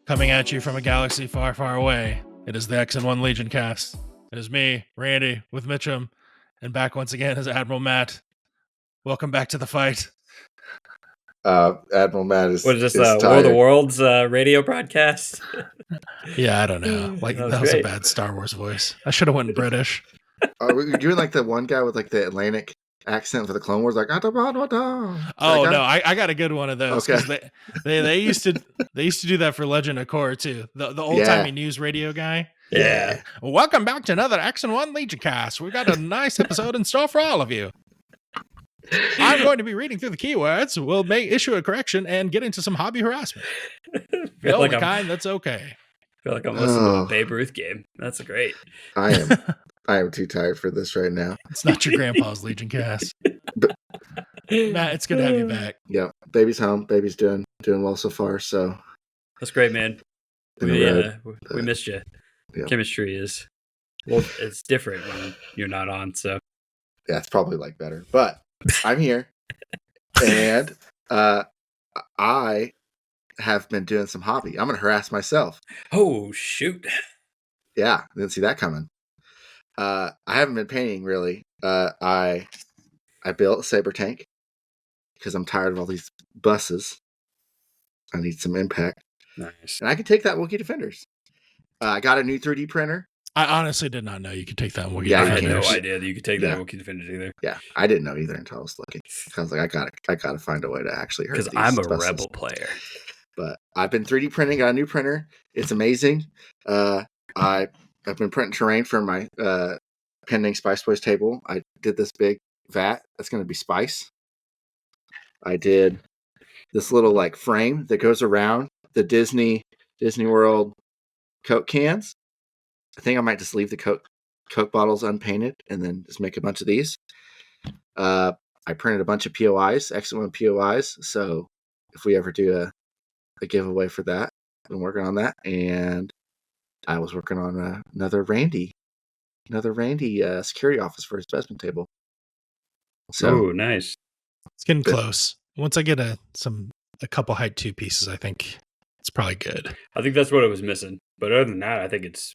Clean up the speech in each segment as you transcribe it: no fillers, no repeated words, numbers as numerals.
Coming at you from a galaxy far, far away, it is the X&1 Legion cast. It is me, Randy, with Mitchum, and back once again is Admiral Matt. Welcome back to the fight. Admiral Matt is. What is this? Is War of the Worlds radio broadcast? Yeah, I don't know. Like that was a bad Star Wars voice. I should have went British. You're doing like the one guy with like the Atlantic accent for the Clone Wars, like. Oh no, I got a good one of those because Okay. they used to do that for Legend of Korra too. The old timey news radio guy. Yeah. Welcome back to another X&1 Legion cast. We've got a nice episode in store for all of you. I'm going to be reading through the keywords. We'll issue a correction and get into some hobby harassment. The only kind that's okay. I feel like I'm listening to a Babe Ruth game. That's great. I am too tired for this right now. It's not your grandpa's Legion cast. Matt, it's good to have you back. Yeah, baby's home. Baby's doing well so far. So that's great, man. We missed you. Yeah. Chemistry is it's different when you're not on. So yeah, it's probably like better, but I'm here, and I have been doing some hobby. I'm gonna harass myself. Oh shoot! Yeah, didn't see that coming. I haven't been painting really. I built a saber tank because I'm tired of all these buses. I need some impact. Nice. And I can take that Wookiee Defenders. I got a new 3D printer. I honestly did not know you could take that Wookiee Defenders. Defenders. I had no idea that you could take that Wookiee Defenders either. Yeah, I didn't know either until I was looking. I was like, I gotta find a way to actually hurt these because I'm a buses. Rebel player. But I've been 3D printing. Got a new printer. It's amazing. I've been printing terrain for my pending Spice Boys table. I did this big vat. That's going to be spice. I did this little like frame that goes around the Disney World Coke cans. I think I might just leave the Coke bottles unpainted and then just make a bunch of these. I printed a bunch of POIs, excellent POIs. So if we ever do a giveaway for that, I've been working on that. And I was working on another Randy security office for his basement table. So nice. It's getting close. Once I get a couple height 2 pieces, I think it's probably good. I think that's what it was missing. But other than that, I think it's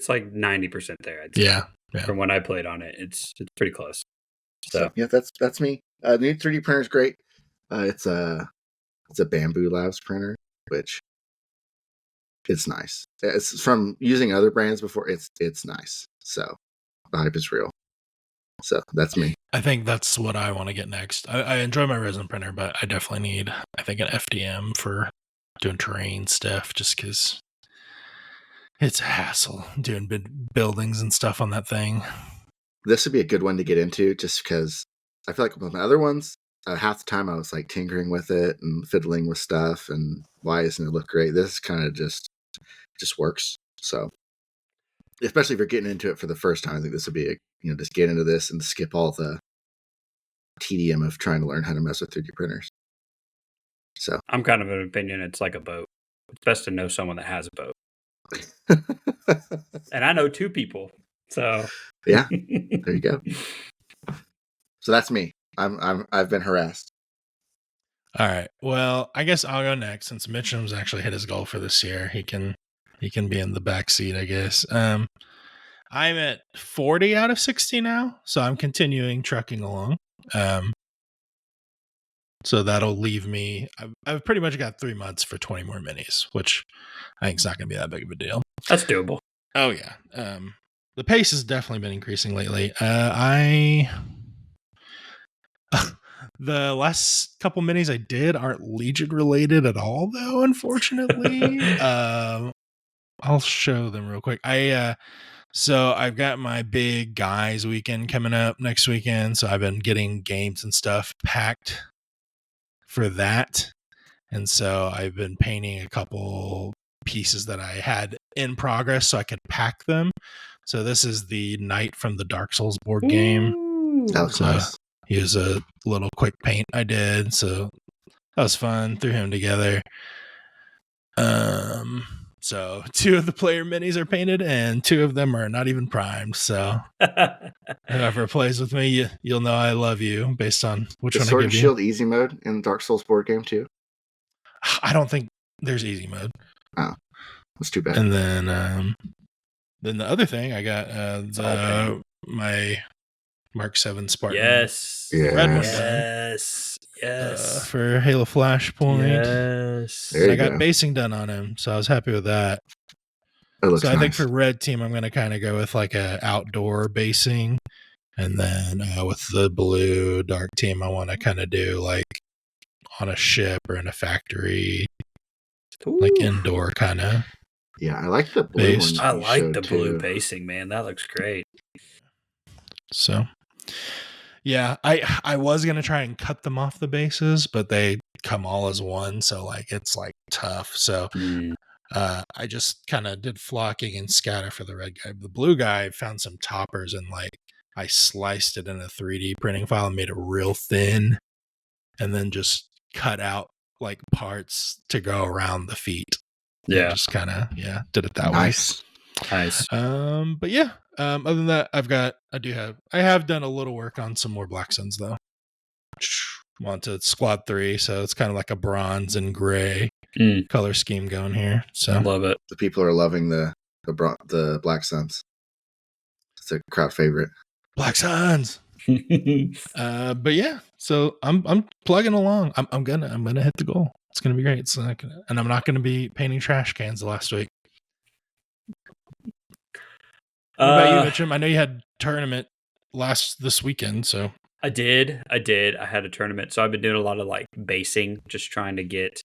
like 90% there. I'd say. Yeah. From when I played on it, it's pretty close. So yeah, that's me. The new 3D printer is great. It's a Bamboo Labs printer, which it's nice. It's from using other brands before. It's nice. So the hype is real. So that's me. I think that's what I want to get next. I enjoy my resin printer, but I definitely need, I think, an FDM for doing terrain stuff just because it's a hassle doing buildings and stuff on that thing. This would be a good one to get into just because I feel like with my other ones, half the time I was like tinkering with it and fiddling with stuff and why doesn't it look great? This kind of just works. So especially if you're getting into it for the first time, I think this would be just get into this and skip all the tedium of trying to learn how to mess with 3D printers. So I'm kind of an opinion. It's like a boat. It's best to know someone that has a boat. And I know 2 people. So yeah, there you go. So that's me. I've been harassed. All right. Well, I guess I'll go next since Mitchum's actually hit his goal for this year. He can be in the back seat, I guess. I'm at 40 out of 60 now, so I'm continuing trucking along. So that'll leave me. I've pretty much got 3 months for 20 more minis, which I think is not going to be that big of a deal. That's doable. Oh yeah. The pace has definitely been increasing lately. The last couple minis I did aren't Legion related at all, though. Unfortunately, I'll show them real quick. So I've got my big guys weekend coming up next weekend. So I've been getting games and stuff packed for that. And so I've been painting a couple pieces that I had in progress so I could pack them. So this is the Knight from the Dark Souls board game. That was nice. Here's a little quick paint I did. So that was fun. Threw him together. So 2 of the player minis are painted and 2 of them are not even primed. So whoever plays with me, you'll know I love you based on which one I give you. Sword and Shield easy mode in Dark Souls board game too? I don't think there's easy mode. Oh, that's too bad. And then the other thing I got my Mark 7 Spartan Yes. red one done Yes. for Halo Flashpoint. Yes. There And you I got go. basing done on him, so I was happy with that. It looks So I nice. think for red team, I'm going to kind of go with like a outdoor basing. And then with the blue dark team, I want to kind of do like on a ship or in a factory, like indoor kind of. Yeah, I like the blue based. one. I you like showed the blue too. basing, man. That looks great. So, yeah, I was going to try and cut them off the bases, but they come all as one. So like, it's like tough. So I just kind of did flocking and scatter for the red guy. The blue guy found some toppers and like I sliced it in a 3D printing file and made it real thin and then just cut out like parts to go around the feet. Yeah. And just kind of, did it that Nice. way. But yeah, other than that, I have done a little work on some more Black Suns though. Wanted Squad 3, so it's kind of like a bronze and gray color scheme going here. So love it. The people are loving the Black Suns. It's a crowd favorite. Black Suns. But yeah, so I'm plugging along. I'm gonna hit the goal. It's gonna be great. It's not gonna, and I'm not gonna be painting trash cans the last week. What about you, Mitchum? I know you had tournament this weekend, so I did. I had a tournament, so I've been doing a lot of like basing, just trying to get.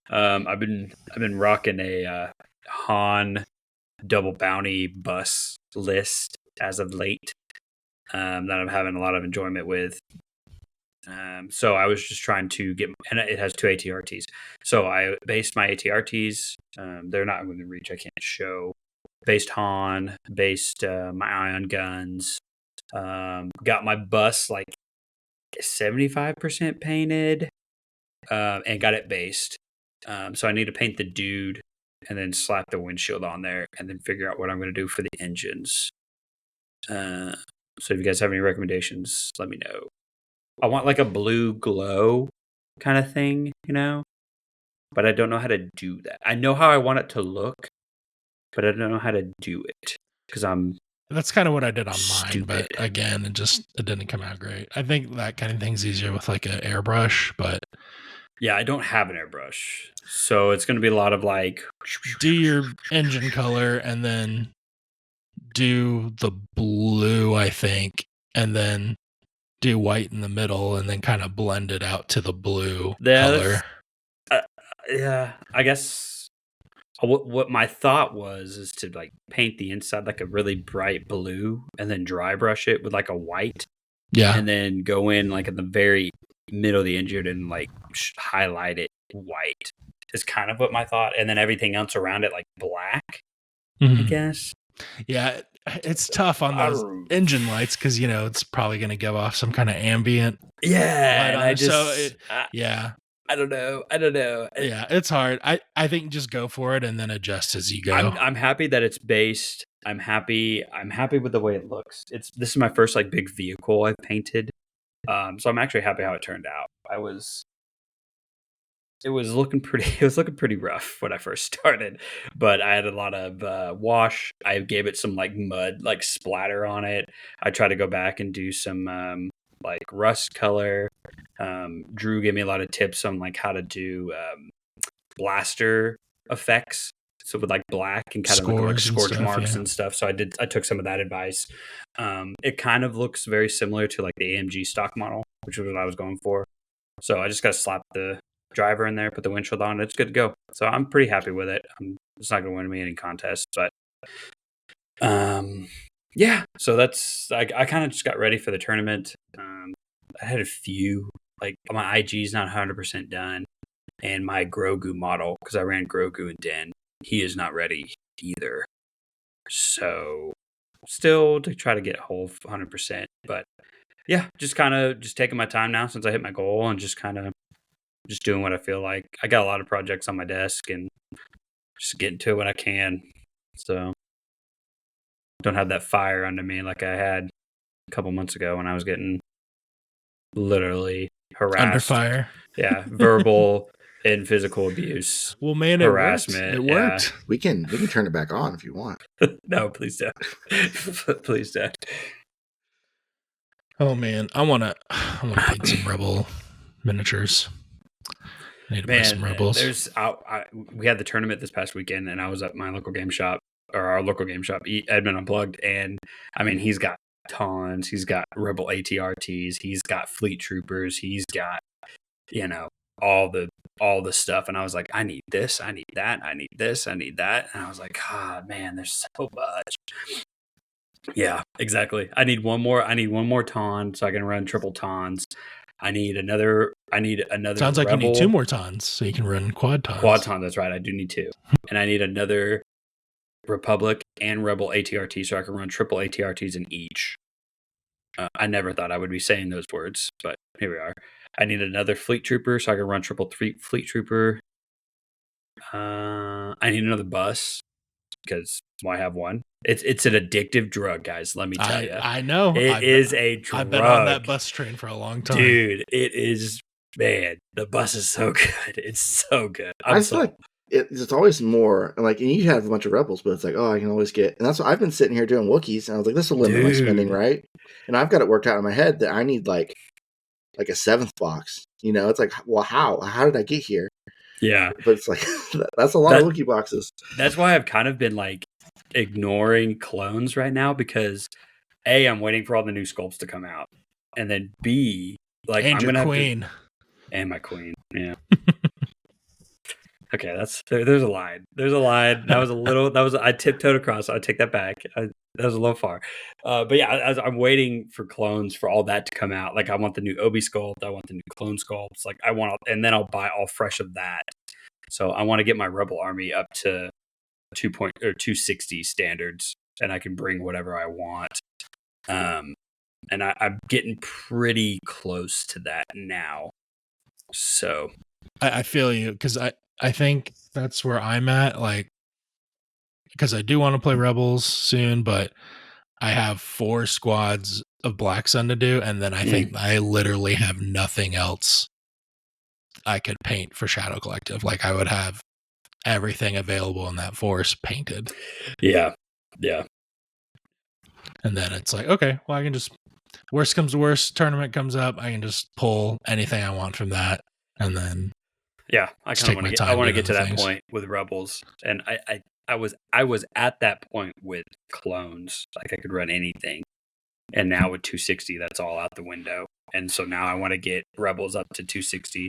I've been rocking a Han double bounty bus list as of late. That I'm having a lot of enjoyment with. So I was just trying to get, and it has 2 ATRTs. So I based my ATRTs. They're not within reach. I can't show. Based Han, based my ion guns. Got my bus like 75% painted, and got it based. So I need to paint the dude and then slap the windshield on there and then figure out what I'm going to do for the engines. So if you guys have any recommendations, let me know. I want like a blue glow kind of thing, but I don't know how to do that. I know how I want it to look, but I don't know how to do it because that's kind of what I did on stupid. mine. But again, it didn't come out great. I think that kind of thing's easier with like an airbrush, but yeah, I don't have an airbrush, so it's going to be a lot of like do your engine color and then do the blue, I think, and then do white in the middle and then kind of blend it out to the blue color. Yeah, I guess what my thought was is to like paint the inside like a really bright blue and then dry brush it with like a white. Yeah. And then go in like at the very middle of the engine and like highlight it white is kind of what my thought. And then everything else around it like black, I guess. Yeah, it's tough on those engine lights because it's probably going to give off some kind of ambient. Yeah, and I just I don't know. Yeah, it's hard. I think just go for it and then adjust as you go. I'm happy that it's based. I'm happy with the way it looks. This is my first like big vehicle I've painted. So I'm actually happy how it turned out. It was looking pretty rough when I first started, but I had a lot of wash. I gave it some like mud like splatter on it. I tried to go back and do some like rust color. Drew gave me a lot of tips on like how to do blaster effects. So with like black and kind of like scorch marks and stuff. So I took some of that advice. It kind of looks very similar to like the AMG stock model, which was what I was going for. So I just got to slap the driver in there, put the windshield on. It's good to go. So I'm pretty happy with it. It's not going to win me any contests, but yeah. So that's I kind of just got ready for the tournament. I had a few like my IG's not 100% done, and my Grogu model because I ran Grogu and Den. He is not ready either. So still to try to get whole 100%, but yeah, just taking my time now since I hit my goal and just doing what I feel like. I got a lot of projects on my desk and just getting to it when I can. So don't have that fire under me like I had a couple months ago when I was getting literally harassed. Under fire. Yeah, verbal and physical abuse, Well, man, it worked. harassment. It Yeah. worked. We can turn it back on if you want. No, please don't. Please don't. Oh man, I wanna paint some rebel miniatures. I need to buy some Man, rebels. we had the tournament this past weekend, and I was at my local game shop, or our local game shop, Edmund Unplugged, and I mean, he's got tons. He's got Rebel ATRTs. He's got Fleet Troopers. He's got, you know, all the stuff. And I was like, I need this. I need that. I need this. I need that. And I was like, God, man, there's so much. Yeah, exactly. I need one more ton so I can run triple tons. I need another Sounds like rebel. you need 2 more tons so you can run quad tons. Quad ton, that's right. I do need 2. And I need another Republic and Rebel ATRT so I can run triple ATRTs in each. I never thought I would be saying those words, but here we are. I need another Fleet Trooper so I can run triple Fleet Trooper. I need another bus because why have one? It's an addictive drug, guys. Let me tell you. I know. It is a drug. I've been on that bus train for a long time. Dude, it is, man. The bus is so good. It's so good. I just feel like it's always more like, and you have a bunch of rebels, but it's like, oh, I can always get, and that's what I've been sitting here doing Wookiees, and I was like, this will limit my spending, right? And I've got it worked out in my head that I need like a 7th box. You know, it's like, well, how did I get here? Yeah, but it's like that's a lot of Wookiee boxes. That's why I've kind of been like ignoring clones right now because A, I'm waiting for all the new sculpts to come out, and then B, like and I'm your gonna queen have to, and my queen, yeah. Okay, there's a line. There's a line. I tiptoed across. So I take that back. That was a little far. But yeah, I'm waiting for clones for all that to come out. Like I want the new Obi sculpt. I want the new clone sculpts. Like and then I'll buy all fresh of that. So I want to get my Rebel army up to 260 standards, and I can bring whatever I want. And I'm getting pretty close to that now. So I feel you because I think that's where I'm at. Like, because I do want to play Rebels soon, but I have 4 squads of Black Sun to do, and then I think I literally have nothing else I could paint for Shadow Collective. Like, I would have everything available in that force painted. Yeah. And then it's like, okay, well, I can just, worst comes to worst, tournament comes up, I can just pull anything I want from that, and then yeah, I kind of want to get to that things. point with Rebels, and I was at that point with clones. Like I could run anything, and now with 260, that's all out the window. And so now I want to get Rebels up to 260,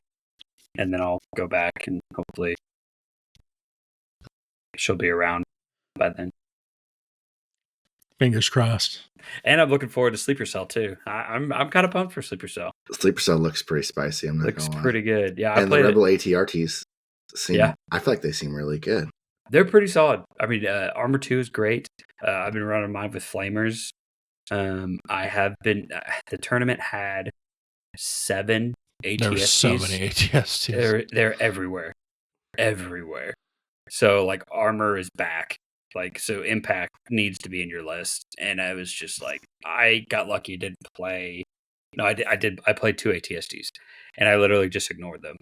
and then I'll go back and hopefully she'll be around by then. Fingers crossed. And I'm looking forward to Sleeper Cell too. I'm kind of pumped for Sleeper Cell. Sleeper Cell looks pretty spicy. I'm not looks gonna lie. Pretty good. Yeah, and the Rebel ATRTs seem. I feel like they seem really good. They're pretty solid. I mean, Armor 2 is great. I've been running mine with Flamers. I have been. The tournament had 7 ATSTs. There's so many ATSTs. They're everywhere. So like Armor is back. Like so, Impact needs to be in your list. And I was just like, I got lucky. Didn't play. No, I did. I played 2 ATSTs, and I literally just ignored them.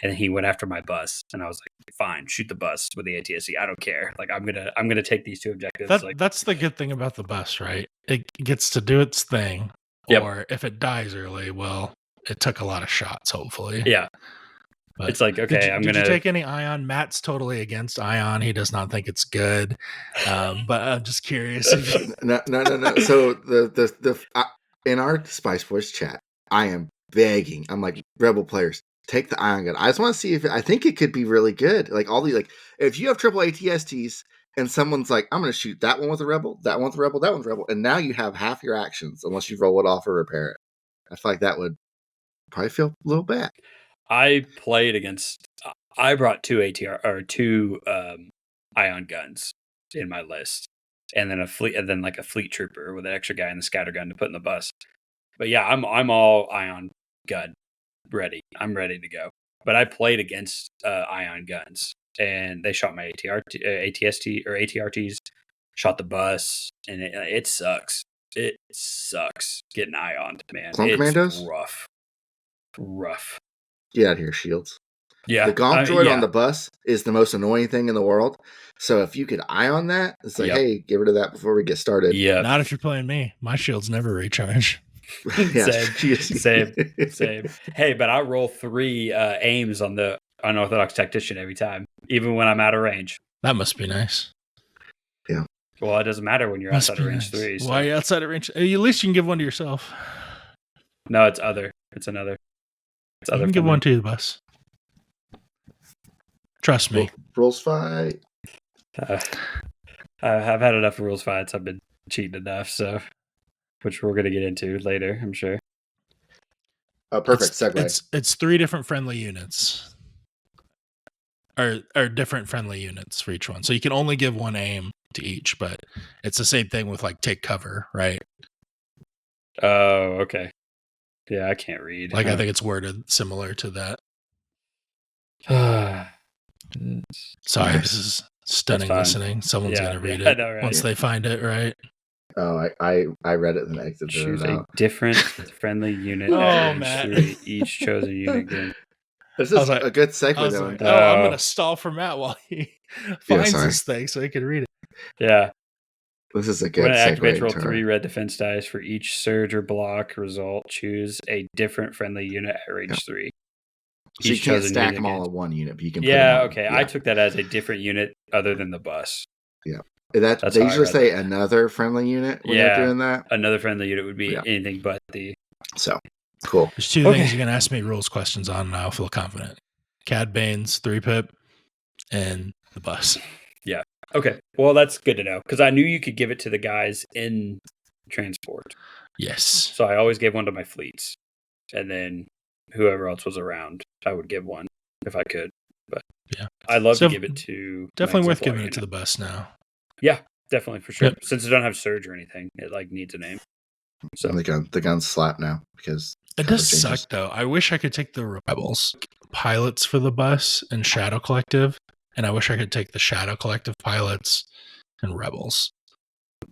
And he went after my bus, and I was like, "Fine, shoot the bus with the ATST. I don't care. Like, I'm gonna take these 2 objectives." That's the good thing about the bus, right? It gets to do its thing. Yep. Or if it dies early, well, it took a lot of shots. Hopefully, yeah. But it's like, okay, did you take any Ion? Matt's totally against Ion. He does not think it's good. But I'm just curious. No. So in our Spice Boys chat, I am begging. I'm like, Rebel players, take the Ion gun. I just want to see if I think it could be really good. Like all the if you have triple ATSTs and someone's like, I'm going to shoot that one with a Rebel, that one with a Rebel, that one's Rebel, and now you have half your actions unless you roll it off or repair it. I feel like that would probably feel a little bad. I played against. I brought 2 Ion guns in my list, and then a Fleet Trooper with an extra guy in the scatter gun to put in the bus. But yeah, I'm all Ion gun ready. I'm ready to go. But I played against Ion guns, and they shot my ATST or ATRTs, shot the bus, and it sucks. It sucks getting Ion, man. Clone Commandos? Rough. Get out of here, Shields. Yeah. The gonk droid yeah. on the bus is the most annoying thing in the world. So if you could eye on that, it's like, Yep. hey, get rid of that before we get started. Yeah. Not if you're playing me. My shields never recharge. Yeah, Same. Hey, but I roll 3 aims on the unorthodox tactician every time, even when I'm out of range. That must be nice. Yeah. Well, it doesn't matter when you're Must outside of be range nice. 3. So. Why are you outside of range? At least you can give one to yourself. No, it's other. It's another. It's You other. can give one to the bus. Trust me. Rules fight. I've had enough rules fights. I've been cheating enough, so which we're gonna get into later, I'm sure. Oh, perfect segue. It's 3 different friendly units, or different friendly units for each one. So you can only give one aim to each, but it's the same thing with like take cover, right? Oh, okay. Yeah, I can't read. Like I think it's worded similar to that. Sorry, Nice. this is stunning fine. listening. Someone's gonna read I it know, right? once they find it, right? Oh, I read it and exited Choose it a out. different friendly unit Oh, at range Matt. 3. Each chosen unit gain. This I is was like- a good segue, I was though. like, I'm Oh. gonna stall for Matt while he finds sorry. this thing so he can read it. Yeah. This is a good When it segue. activates, roll into 3 red defense dice for each surge or block result. Choose a different friendly unit at range 3. So you Each can't chosen stack unit them all gains- in one unit, but you can put them Yeah, on. okay. I took that as a different unit other than the bus. That That's they how I usually read say another friendly unit when Yeah. they're doing that. Another friendly unit would be Yeah. anything but the. So cool. There's 2 Okay. things you can ask me rules questions on, and I'll feel confident. Cad Bane's 3-pip and the bus. Okay, well that's good to know because I knew you could give it to the guys in transport, Yes. so I always gave one to my fleets, and then whoever else was around, I would give one if I could. But Yeah. I'd love So, to give it to. Definitely worth giving it to the bus now. Yeah, definitely for sure. Yep. Since it don't have surge or anything, it like needs a name. So And the gun's slap now because It does suck though. I wish I could take the Rebels pilots for the bus and Shadow Collective, and I wish I could take the Shadow Collective pilots and Rebels.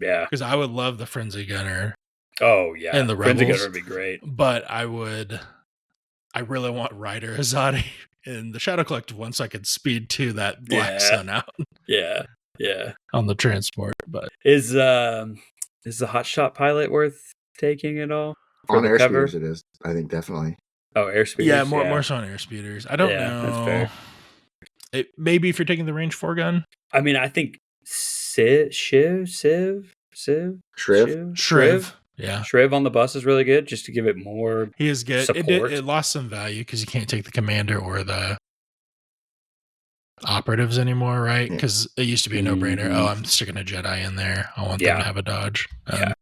yeah. Because I would love the Frenzy Gunner, Oh yeah. And the Frenzy Rebels. Gunner would be great. but I really want Ryder Azadi in the Shadow Collective one so I could speed to that Black Yeah. Sun out Yeah. Yeah. on the transport. But Is the hotshot pilot worth taking at all? For on the air cover? speeders it is. I think definitely. Oh, airspeeders. yeah, more so on air speeders. I don't Yeah, know. that's fair. Maybe if you're taking the range 4 gun. I mean, I think Shriv Yeah. Shriv on the bus is really good, just to give it more. He is good. Support. It lost some value because you can't take the commander or the operatives anymore, right? Yeah. Because it used to be a no-brainer. Mhm. Oh, I'm sticking a Jedi in there. I want them Yeah. to have a dodge. Yeah.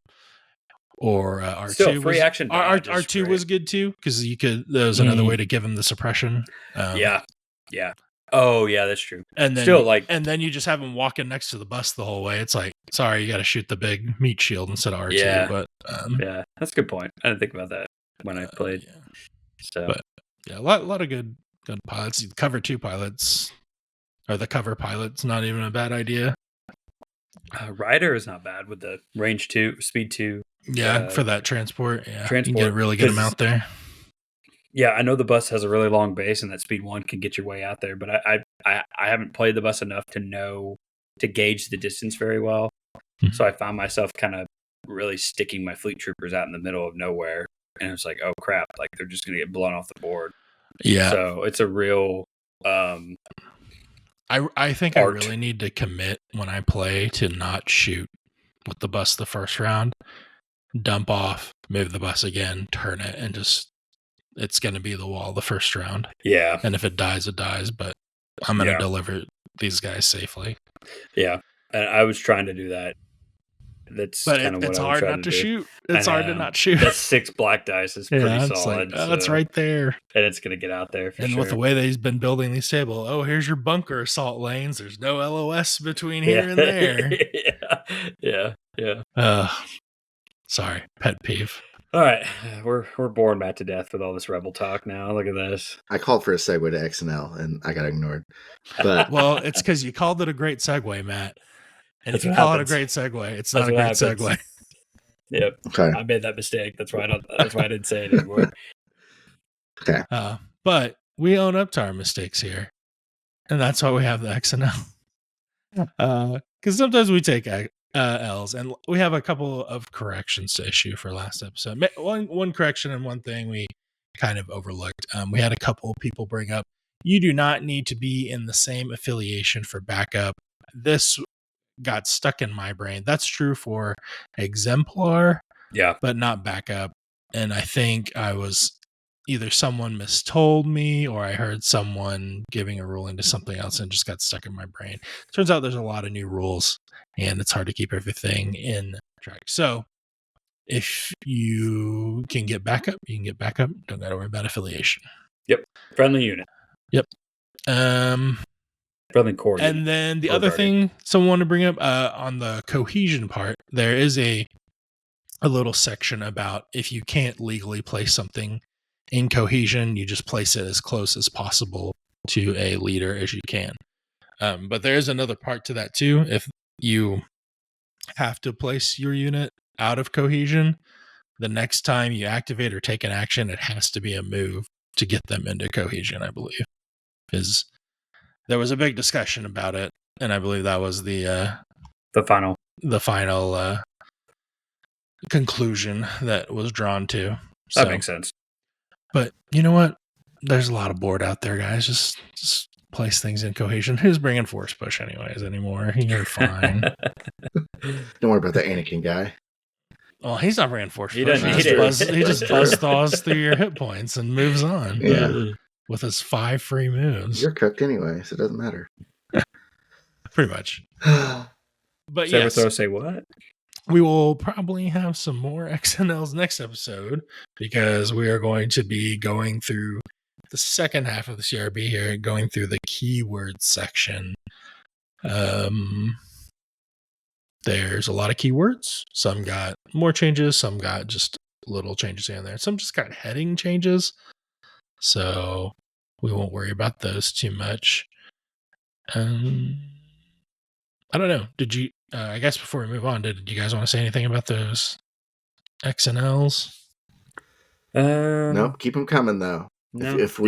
Or R2 Still, free was, action dodge is R2 great. was good too because there was another Mm. way to give him the suppression. Yeah. Oh, yeah, that's true. And then Still, like, and then you just have him walking next to the bus the whole way. It's like, sorry, you got to shoot the big meat shield instead of R2. Yeah. But yeah, that's a good point. I didn't think about that when I played. yeah. So But yeah, a lot of good pilots. The cover 2 pilots or the cover pilots, not even a bad idea. Ryder is not bad with the range 2, speed 2. Yeah, for that transport. Yeah, transport, you can really get them 'cause- out there. Yeah, I know the bus has a really long base, and that speed 1 can get your way out there. But I haven't played the bus enough to know to gauge the distance very well. Mhm. So I found myself kind of really sticking my fleet troopers out in the middle of nowhere, and it's like, oh crap, like they're just gonna get blown off the board. Yeah, So it's a real. I think art. I really need to commit when I play to not shoot with the bus the first round. Dump off, move the bus again, turn it, and just it's going to be the wall the first round. Yeah, And if it dies, it dies. But I'm going to Yeah. deliver these guys safely. yeah, and I was trying to do that. That's But kind of what it's I was hard trying not to do. shoot. I It's hard to know. not shoot. That 6 black dice is pretty yeah, it's solid. like, oh, it's so- right there. and it's gonna get out there for And sure. with the way that he's been building these tables, oh, here's your bunker assault lanes. There's no LOS between here and there. yeah. Sorry, pet peeve. All right, we're boring Matt to death with all this rebel talk now. Look at this. I called for a segue to XNL and I got ignored. But Well, it's because you called it a great segue, Matt. And That's if you what call happens. it a great segue, it's That's not a what great happens. segue. Yep, okay. I made that mistake. That's why I didn't say it anymore. But we own up to our mistakes here. And that's why we have the XNL. Because sometimes we take L's, and we have a couple of corrections to issue for last episode. One correction and one thing we kind of overlooked. We had a couple of people bring up, you do not need to be in the same affiliation for backup. This got stuck in my brain. That's true for Exemplar, but not backup. And I think I was either someone mistold me or I heard someone giving a ruling to something else and just got stuck in my brain. Turns out there's a lot of new rules and it's hard to keep everything in track. So if you can get backup, you can get backup. Don't got to worry about affiliation. Yep. Friendly unit. Yep. Friendly core unit. And then the other thing someone wanted to bring up on the cohesion part, there is a little section about if you can't legally place something in cohesion, you just place it as close as possible to a leader as you can. But there is another part to that too. If you have to place your unit out of cohesion, the next time you activate or take an action, it has to be a move to get them into cohesion, I believe. Because there was a big discussion about it, and I believe that was the final conclusion that was drawn to. That makes sense. But you know what? There's a lot of board out there, guys. Just place things in cohesion. Who's bringing force push anyways anymore? You're fine. Don't worry about that Anakin guy. Well, he's not bringing force He push. doesn't He need just it. buzz thaws through your hit points and moves on. Yeah. With his 5 free moves. You're cooked anyway, so it doesn't matter. Pretty much. But yes, Saberthrow say what? we will probably have some more XNLs next episode because we are going to be going through the second half of the CRB here, going through the keyword section. There's a lot of keywords. Some got more changes, some got just little changes here and there. Some just got heading changes. So we won't worry about those too much. I don't know. Did you, I guess before we move on, did you guys want to say anything about those XNLs? Nope, keep them coming though. No. If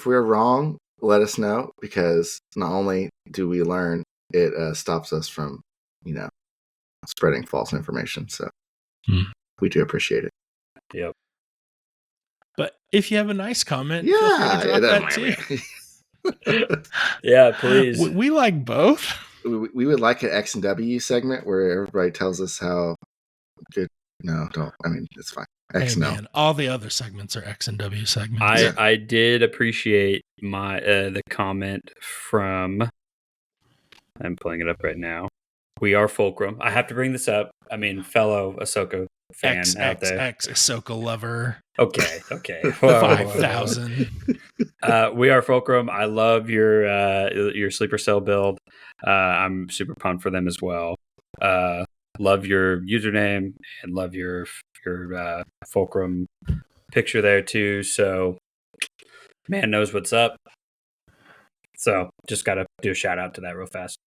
we're wrong, let us know, because not only do we learn, it stops us from, spreading false information. So we do appreciate it. Yep. But if you have a nice comment, Yeah, feel free to drop that too. Yeah, please. We like both. We would like an X and W segment where everybody tells us how good. No, don't. I mean, it's fine. X Hey, no. man, all the other segments are X and W segments. I did appreciate the comment from. I'm pulling it up right now. We are Fulcrum. I have to bring this up. I mean, fellow Ahsoka fan out there. X Ahsoka lover. Okay. 5,000. We are Fulcrum. I love your sleeper cell build. I'm super pumped for them as well. Love your username and love your Fulcrum picture there too. So, man knows what's up. So, just gotta do a shout out to that real fast.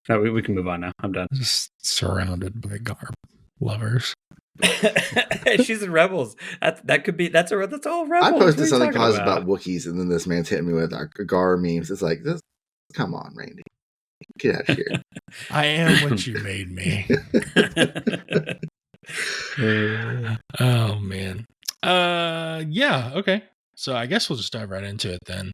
No, we can move on now. I'm done. Just surrounded by garb lovers. She's in Rebels. That's all Rebels. I posted something talking positive about Wookiees, and then this man's hitting me with our Gar memes. It's like, this. Come on, Randy, get out of here. I am what you made me. Oh man. Yeah. Okay. So I guess we'll just dive right into it then.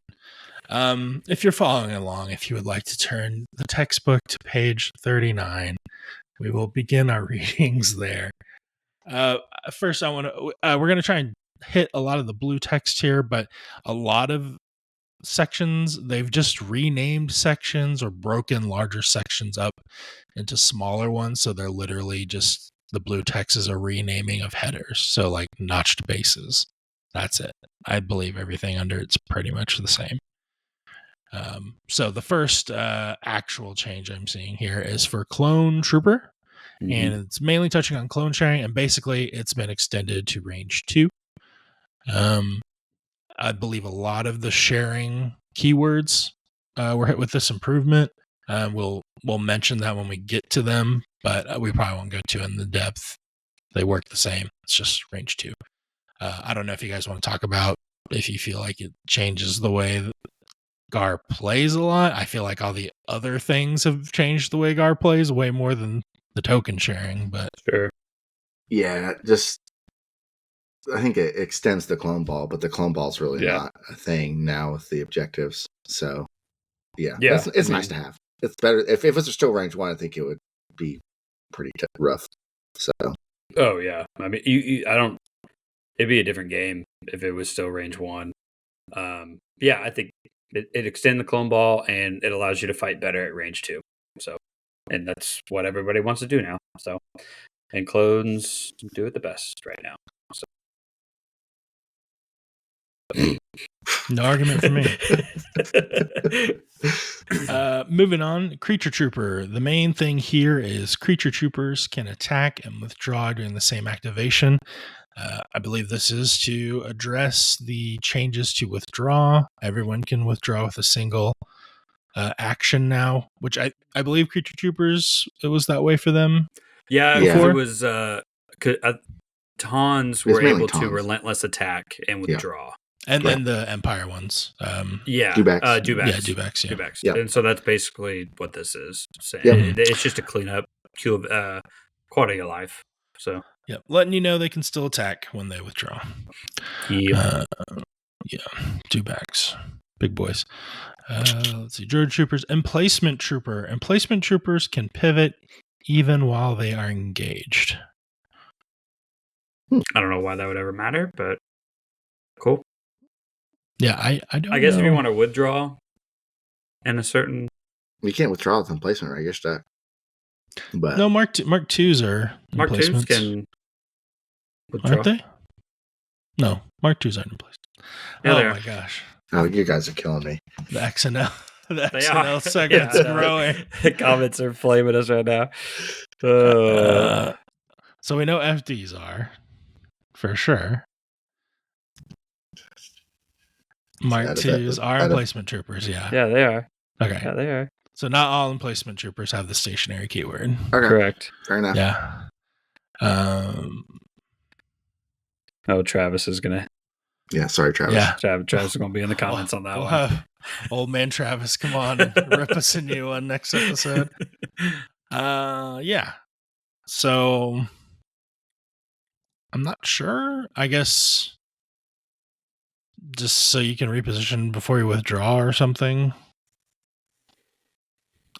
If you're following along, if you would like to turn the textbook to page 39, we will begin our readings there. First, we're going to try and hit a lot of the blue text here, but a lot of sections, they've just renamed sections or broken larger sections up into smaller ones. So they're literally just, the blue text is a renaming of headers. So like notched bases. That's it. I believe everything under it's pretty much the same. So the first actual change I'm seeing here is for Clone Trooper, and it's mainly touching on clone sharing, and basically it's been extended to range 2. I believe a lot of the sharing keywords were hit with this improvement. We'll mention that when we get to them, but we probably won't go too in the depth. They work the same. It's just range 2. I don't know if you guys want to talk about if you feel like it changes the way that Gar plays a lot. I feel like all the other things have changed the way Gar plays way more than the token sharing, but Sure. Yeah, just I think it extends the clone ball, but the clone ball's really not a thing now with the objectives. So yeah, it's nice to have. It's better if it was still range 1. I think it would be pretty rough. So Oh yeah, I mean, I don't. It'd be a different game if it was still range 1. Yeah, I think it extends the clone ball and it allows you to fight better at range 2. So, and that's what everybody wants to do now. So, and clones do it the best right now. So. no argument for me. Moving on, Creature Trooper. The main thing here is Creature Troopers can attack and withdraw during the same activation. I believe this is to address the changes to withdraw. Everyone can withdraw with a single action now, which I believe Creature Troopers, it was that way for them. Yeah, before. it was Tons were able to relentless attack and withdraw. And then the Empire ones. Dewbacks. Yeah, Dewbacks. Yeah. Dewbacks. Yep. And so that's basically what this is. So Yep. It's just a cleanup, quality of life. So Yep, letting you know they can still attack when they withdraw. yeah, Dewbacks, big boys. Let's see, Droid Troopers, Emplacement Trooper. Emplacement Troopers can pivot even while they are engaged. I don't know why that would ever matter, but cool. Yeah, I don't. I guess know. if you want to withdraw in a certain, you can't withdraw with emplacement, right? I guess that. But no, Mark IIs are Mark IIs can withdraw. Aren't they? No, Mark IIs aren't in place. Yeah, my gosh. Oh, you guys are killing me. The XNL. The They XNL are. segment's growing. The comments are flaming us right now. So we know FDs are, for sure. Mark IIs are emplacement troopers, yeah. Yeah, they are. Okay. Yeah, they are. So not all emplacement troopers have the stationary keyword. Okay. Correct. Fair enough. Yeah. Oh, Travis is gonna. Yeah, sorry, Travis. Yeah. Travis is gonna be in the comments on that we'll one. Have old man Travis come on and rip us a new one next episode. Yeah. So I'm not sure. I guess just so you can reposition before you withdraw or something.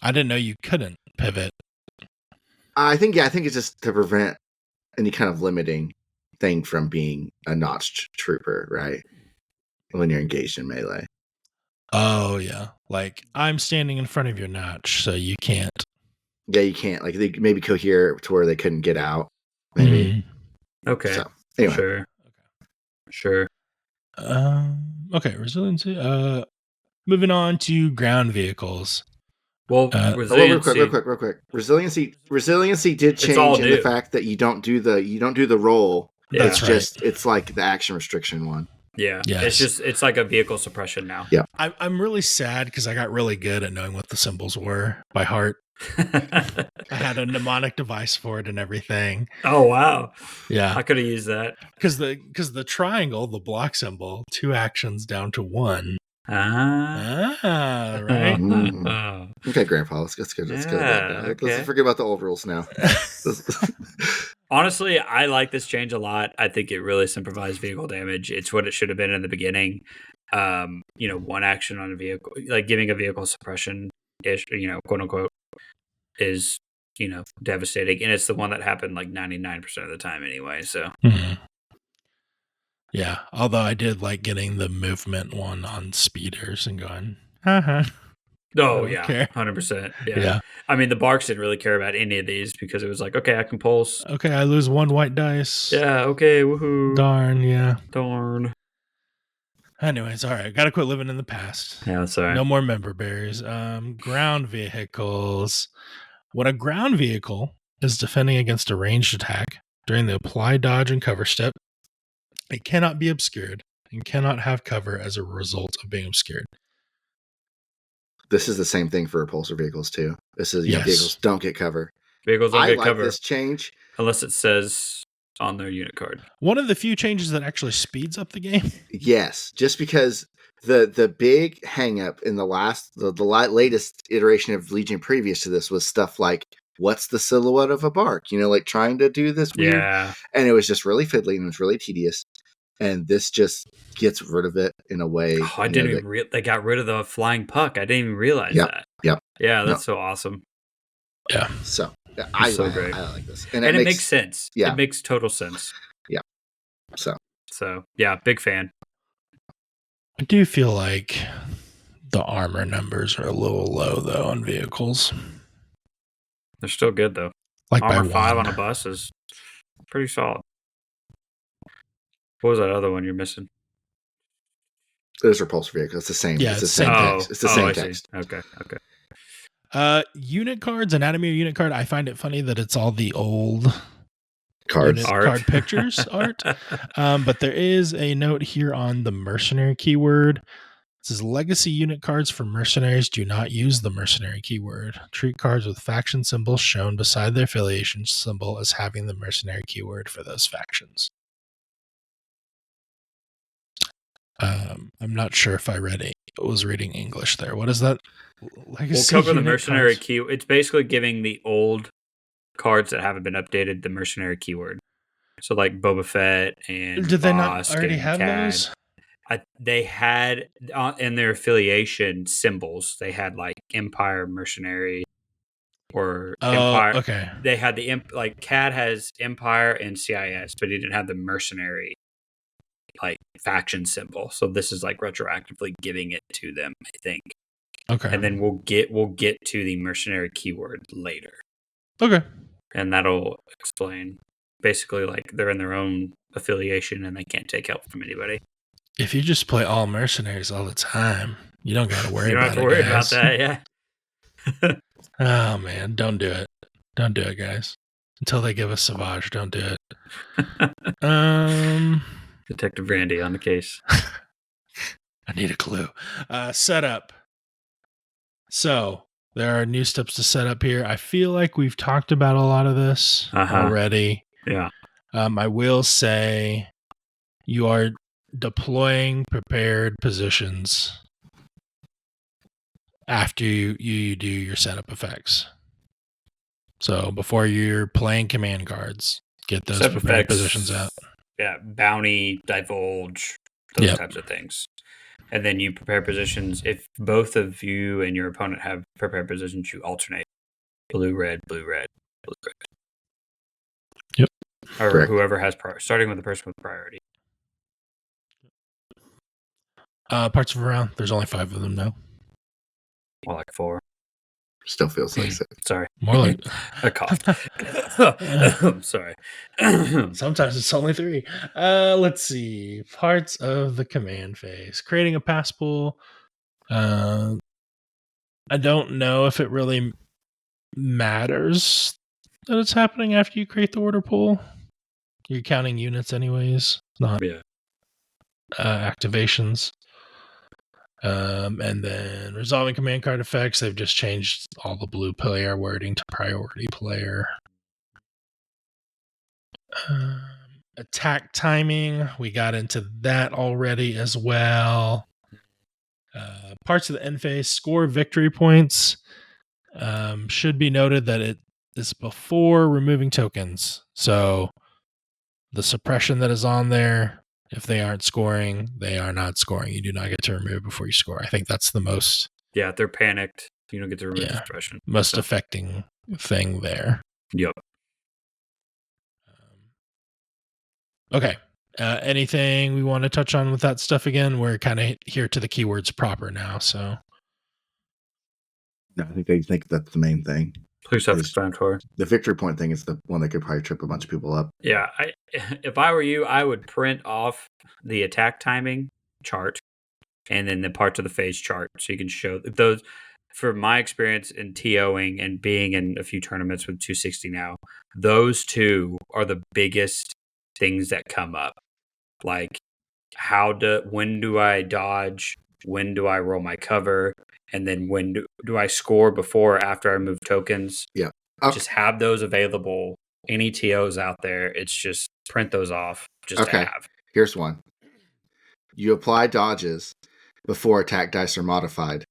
I didn't know you couldn't pivot. I think it's just to prevent any kind of limiting thing from being a notched trooper, right? When you're engaged in melee. Oh yeah, like I'm standing in front of your notch, so you can't. Yeah, you can't. Like they maybe cohere to where they couldn't get out. Maybe. Okay. So, anyway. Sure. Sure. Okay. Resiliency. Moving on to ground vehicles. Well, real quick. Resiliency did change in the fact that you don't do the roll. Yeah. It's just it's like the action restriction one. Yeah. Yes. It's like a vehicle suppression now. Yeah. I'm really sad because I got really good at knowing what the symbols were by heart. I had a mnemonic device for it and everything. Oh wow. Yeah. I could have used that. Because the triangle, the block symbol, 2 actions down to 1. Right. Okay, Grandpa, let's go. Let's forget about the old rules now. Honestly, I like this change a lot. I think it really simplifies vehicle damage. It's what it should have been in the beginning. 1 action on a vehicle, like giving a vehicle suppression ish, quote unquote, is devastating, and it's the one that happened like 99% of the time anyway. So. Mm-hmm. Yeah, although I did like getting the movement one on speeders and going, Oh, yeah, 100%. Yeah. I mean, the Barks didn't really care about any of these because it was like, okay, I can pulse. Okay, I lose 1 white dice. Yeah, okay, woohoo. Darn, yeah. Darn. Anyways, all right, gotta quit living in the past. Yeah, that's all right. No more member bears. Ground vehicles. When a ground vehicle is defending against a ranged attack during the apply, dodge, and cover step, it cannot be obscured and cannot have cover as a result of being obscured. This is the same thing for repulsor vehicles too. This is vehicles don't get cover. Vehicles don't get cover. I like this change unless it says on their unit card. One of the few changes that actually speeds up the game. Yes, just because the big hang up in the latest iteration of Legion previous to this was stuff like, what's the silhouette of a bark? Like trying to do this weird, and it was just really fiddly and it was really tedious. And this just gets rid of it in a way. Oh, I didn't even they got rid of the flying puck. I didn't even realize that. Yep. Yeah, that's so awesome. Yeah. So I great. I like this, and it makes sense. Yeah, it makes total sense. Yeah. So yeah, big fan. I do feel like the armor numbers are a little low though on vehicles. They're still good though. Like Armor by 5 one. on a bus is pretty solid. What was that other one you're missing? those are repulsor vehicles. It's the same. Yeah, it's the same text. It's the same text. Okay. Unit cards, anatomy of unit card. I find it funny that it's all the old Cards. unit card pictures art. But there is a note here on the mercenary keyword. It says legacy unit cards for mercenaries do not use the mercenary keyword. Treat cards with faction symbols shown beside their affiliation symbol as having the mercenary keyword for those factions. I'm not sure if I was reading English there. What is that? We'll cover the mercenary keyword. It's basically giving the old cards that haven't been updated the mercenary keyword. So like Boba Fett and did they not Bosk already and have Cad. those? They had in their affiliation symbols. They had like Empire Mercenary or Empire. Okay. They had like Cad has Empire and CIS, but he didn't have the mercenary like faction symbol. So this is like retroactively giving it to them, I think. Okay. And then we'll get to the mercenary keyword later. Okay. And that'll explain basically like they're in their own affiliation and they can't take help from anybody. If you just play all mercenaries all the time, you don't got to worry about it. You don't have to worry about that, yeah. Oh, man. Don't do it. Don't do it, guys. Until they give us Savage, don't do it. Detective Randy on the case. I need a clue. Setup. So, there are new steps to set up here. I feel like we've talked about a lot of this already. Yeah. I will say you are deploying prepared positions after you do your setup effects. So before you're playing command cards, get those Setup prepared effects, positions out. Yeah, bounty, divulge, those types of things. And then you prepare positions. If both of you and your opponent have prepared positions, you alternate blue, red, blue, red, blue, red. Yep. Or Correct. whoever has starting with the person with priority. Parts of a round. There's only 5 of them now. More like 4. Still feels like 6. Sorry. More like I coughed. Sorry. Sometimes it's only 3. Let's see. Parts of the command phase. Creating a pass pool. I don't know if it really matters that it's happening after you create the order pool. You're counting units anyways, not activations. And then resolving command card effects. They've just changed all the blue player wording to priority player. Attack timing. We got into that already as well. Parts of the end phase. Score victory points. Should be noted that it is before removing tokens. So the suppression that is on there, if they aren't scoring, they are not scoring. You do not get to remove before you score. I think that's the most... Yeah, if they're panicked, you don't get to remove the suppression. Most affecting thing there. Yep. Okay. Anything we want to touch on with that stuff again? We're kind of here to the keywords proper now, so... No, I think they think that's the main thing. Please self-explanatory. The victory point thing is the one that could probably trip a bunch of people up. Yeah, if I were you, I would print off the attack timing chart and then the parts of the phase chart so you can show those. From my experience in TOing and being in a few tournaments with 260 now, those two are the biggest things that come up. Like when do I dodge? When do I roll my cover? And then when do I score before or after I move tokens? Yeah. Just have those available any TOs out there, it's just print those off just to Okay. have. Here's one. You apply dodges before attack dice are modified.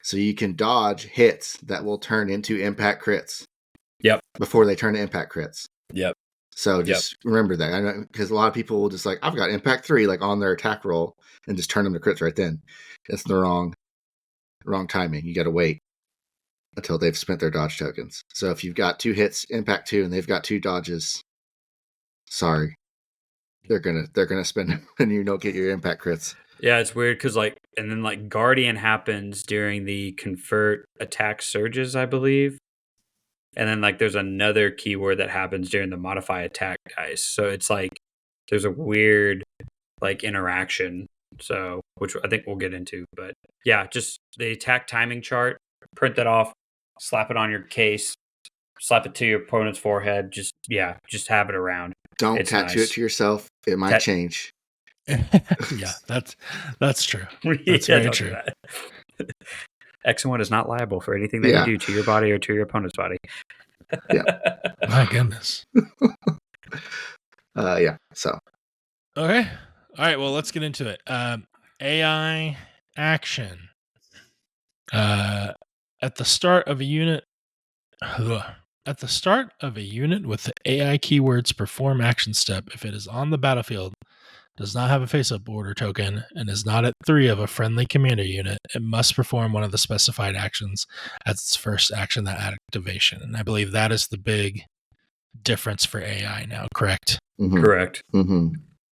So you can dodge hits that will turn into impact crits. Yep. Before they turn to impact crits. Yep. So just remember that. I know because a lot of people will just like, I've got impact 3 like on their attack roll and just turn them to crits right then. That's the wrong timing. You got to wait until they've spent their dodge tokens. So if you've got 2 hits, impact 2, and they've got 2 dodges, sorry, they're gonna spend them and you don't get your impact crits. Yeah, it's weird because and then Guardian happens during the convert attack surges, I believe. And then there's another keyword that happens during the modify attack dice. So it's there's a weird interaction. So which I think we'll get into. But yeah, just the attack timing chart, print that off, slap it on your case, slap it to your opponent's forehead. Just have it around. Don't It's tattoo nice. it to yourself. It might change. Yeah, that's true. That's very don't true. do that. X1 is not liable for anything that you do to your body or to your opponent's body. My goodness. So. Okay. All right. Well, let's get into it. AI action. At the start of a unit. At the start of a unit with the AI keywords perform action step, if it is on the battlefield, does not have a face-up order token, and is not at 3 of a friendly commander unit, it must perform one of the specified actions as its first action that activation. And I believe that is the big difference for AI now, correct? Mm-hmm. Correct. Mm-hmm.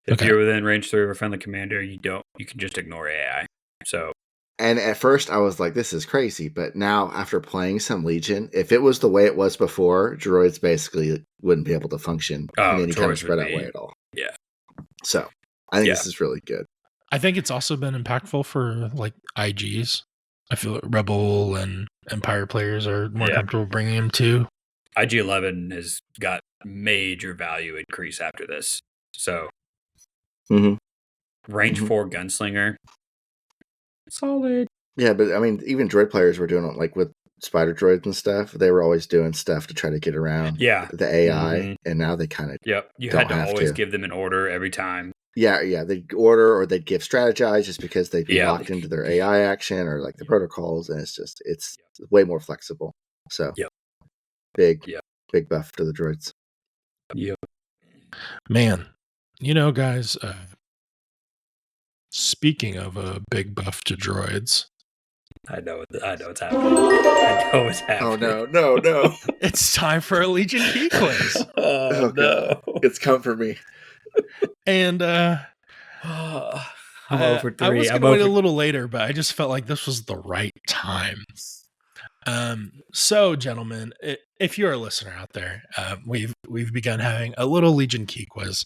If you're within range 3 of a friendly commander, you can just ignore AI. So. And at first I was like, this is crazy. But now after playing some Legion, if it was the way it was before, droids basically wouldn't be able to function in any kind of spread out way at all. Yeah. So I think this is really good. I think it's also been impactful for IGs. I feel like Rebel and Empire players are more comfortable bringing him too. IG-11 has got major value increase after this. So range 4 gunslinger. Solid. Yeah, but I mean, even droid players were doing it with spider droids and stuff. They were always doing stuff to try to get around the AI, and now they kind of you had to always give them an order every time. Yeah, they'd order or they'd give strategize just because they'd be locked into their AI action or the protocols, and it's way more flexible. So big buff to the droids. Yep. Man, guys, speaking of a big buff to droids. I know it's happening. I know it's happening. Oh, no. It's time for a Legion key quiz. Oh, no. It's come for me. And I'm over 3. I was going to wait a little later, but I just felt like this was the right time. So, gentlemen, if you're a listener out there, we've begun having a little Legion key quiz.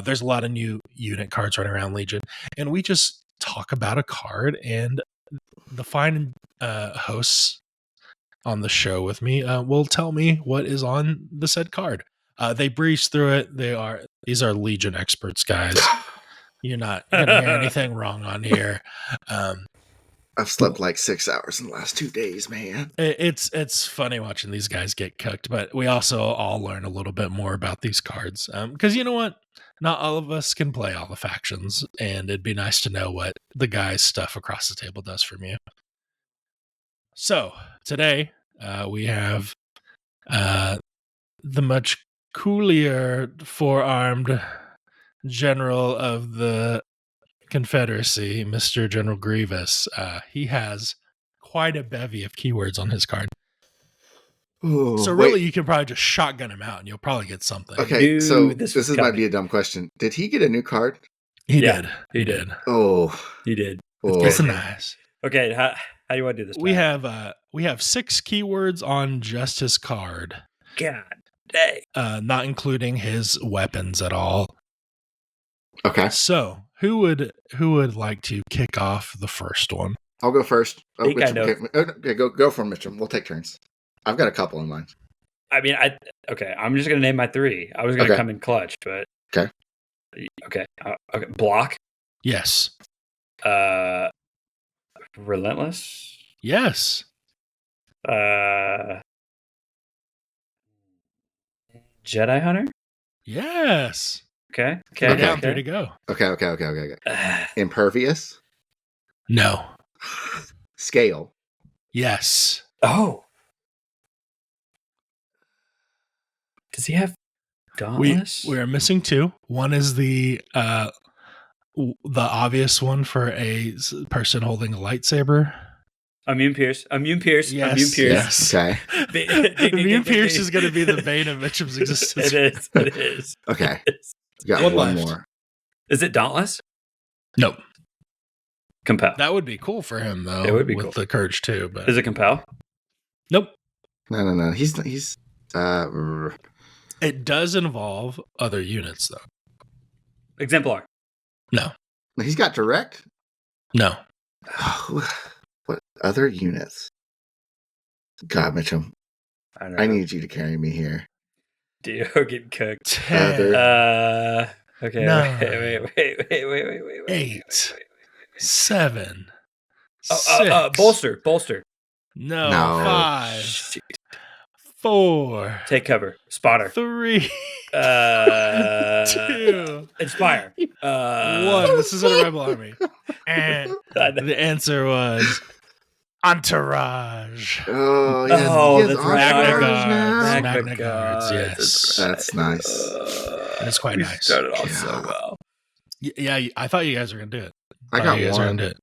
There's a lot of new unit cards running around Legion, and we just talk about a card, and the fine hosts on the show with me will tell me what is on the said card. They breeze through it. These are Legion experts, guys. You're not going to hear anything wrong on here. I've slept 6 hours in the last 2 days, man. It's funny watching these guys get cooked, but we also all learn a little bit more about these cards. Because you know what? Not all of us can play all the factions, and it'd be nice to know what the guys' stuff across the table does from you. So, today, we have the much coolier 4-armed general of the Confederacy, Mr. General Grievous. He has quite a bevy of keywords on his card. Ooh, so really, you can probably just shotgun him out and you'll probably get something. Okay, so this might be a dumb question. Did he get a new card? He did. He did. Oh. He did. Oh. It's nice. Okay, how do you want to do this? We have 6 keywords on just his card. God dang. Not including his weapons at all. Okay. So, who would like to kick off the first one? I'll go first. I think I know. Okay, go for Mitchell. We'll take turns. I've got a couple in mind. I mean, I'm just going to name my 3. I was going to come in clutch, but... Okay. Okay. Block? Yes. Relentless? Yes. Jedi Hunter? Yes. Okay. 3 down, 3 to go. Okay. Impervious. No. Scale. Yes. Oh. Does he have Dauntless? We are missing 2. One is the obvious one for a person holding a lightsaber. Immune Pierce. Yes. Okay. Immune Pierce is going to be the bane of Mitchum's existence. It is. Okay. It is. We got One one left. more. Is it Dauntless? Nope. Compel. That would be cool for him, though. It would be with cool. the Courage too. But Is it Compel? nope. No. He's It does involve other units, though. Exemplar. No. he's got direct. No. What other units? God, Mitchum, I don't know. I need you to carry me here. Dio getting cooked. 10, Okay. 9, Wait. 8, 7, Oh, 6. bolster. No. No. 5, Shoot. 4, Take cover. Spotter. 3, 2, Inspire. 1. This is in a rebel army. And the answer was Entourage. Oh, Oh, that's Magna Entourage now. Guards. Magna Guards, yes. That's nice. It's quite we nice. Started off so well. Yeah, I thought you guys were going to do it. I got you guys were one gonna do it.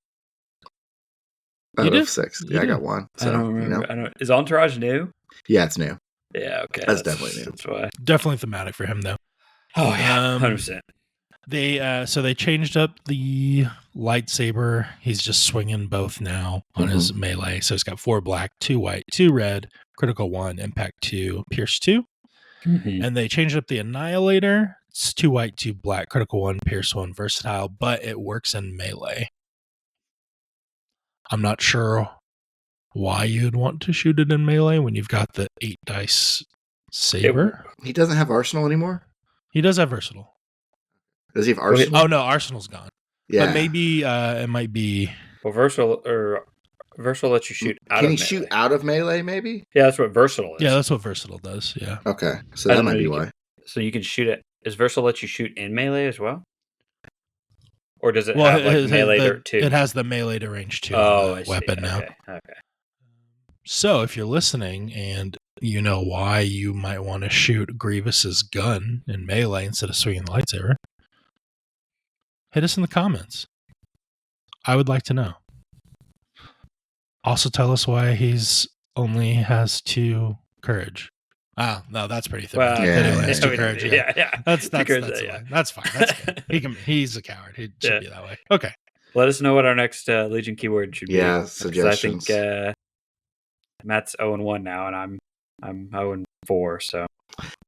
out You of did? 6. You Yeah, I did. got one. So, I don't remember. Is Entourage new? Yeah, it's new. Yeah, okay. That's definitely new. That's why. Definitely thematic for him, though. Oh, yeah. 100%. They changed up the lightsaber. He's just swinging both now on his melee. So he's got 4 black, 2 white, 2 red, critical 1, impact 2, pierce 2. Mm-hmm. And they changed up the Annihilator. It's 2 white, 2 black, critical 1, pierce 1, versatile, but it works in melee. I'm not sure why you'd want to shoot it in melee when you've got the 8 dice saber. He doesn't have Arsenal anymore? He does have versatile. Does he have Arsenal? Oh no, Arsenal's gone. Yeah. But maybe it might be. Well, Versatile lets you shoot out of Can he melee. shoot out of melee, maybe? Yeah, that's what Versatile is. Yeah, that's what versatile does. Yeah. Okay. So I that don't might know, be you why. So you can shoot it. Does Versatile let you shoot in melee as well? Or does it have like melee dirt too? It has the melee to range 2 I see. weapon now. Okay. So if you're listening and you know why you might want to shoot Grievous's gun in melee instead of swinging the lightsaber, hit us in the comments. I would like to know. Also tell us why he's only has 2 courage. Ah, no, that's pretty thematic. Well, Yeah, He only has 2 yeah, courage. yeah. That's Courage, fine. That's fine. That's good. He's a coward. He should be that way. Okay. Let us know what our next Legion keyword should be. Yeah, 'Cause suggestions. I think Matt's 0-1 now, and I'm 0-4. So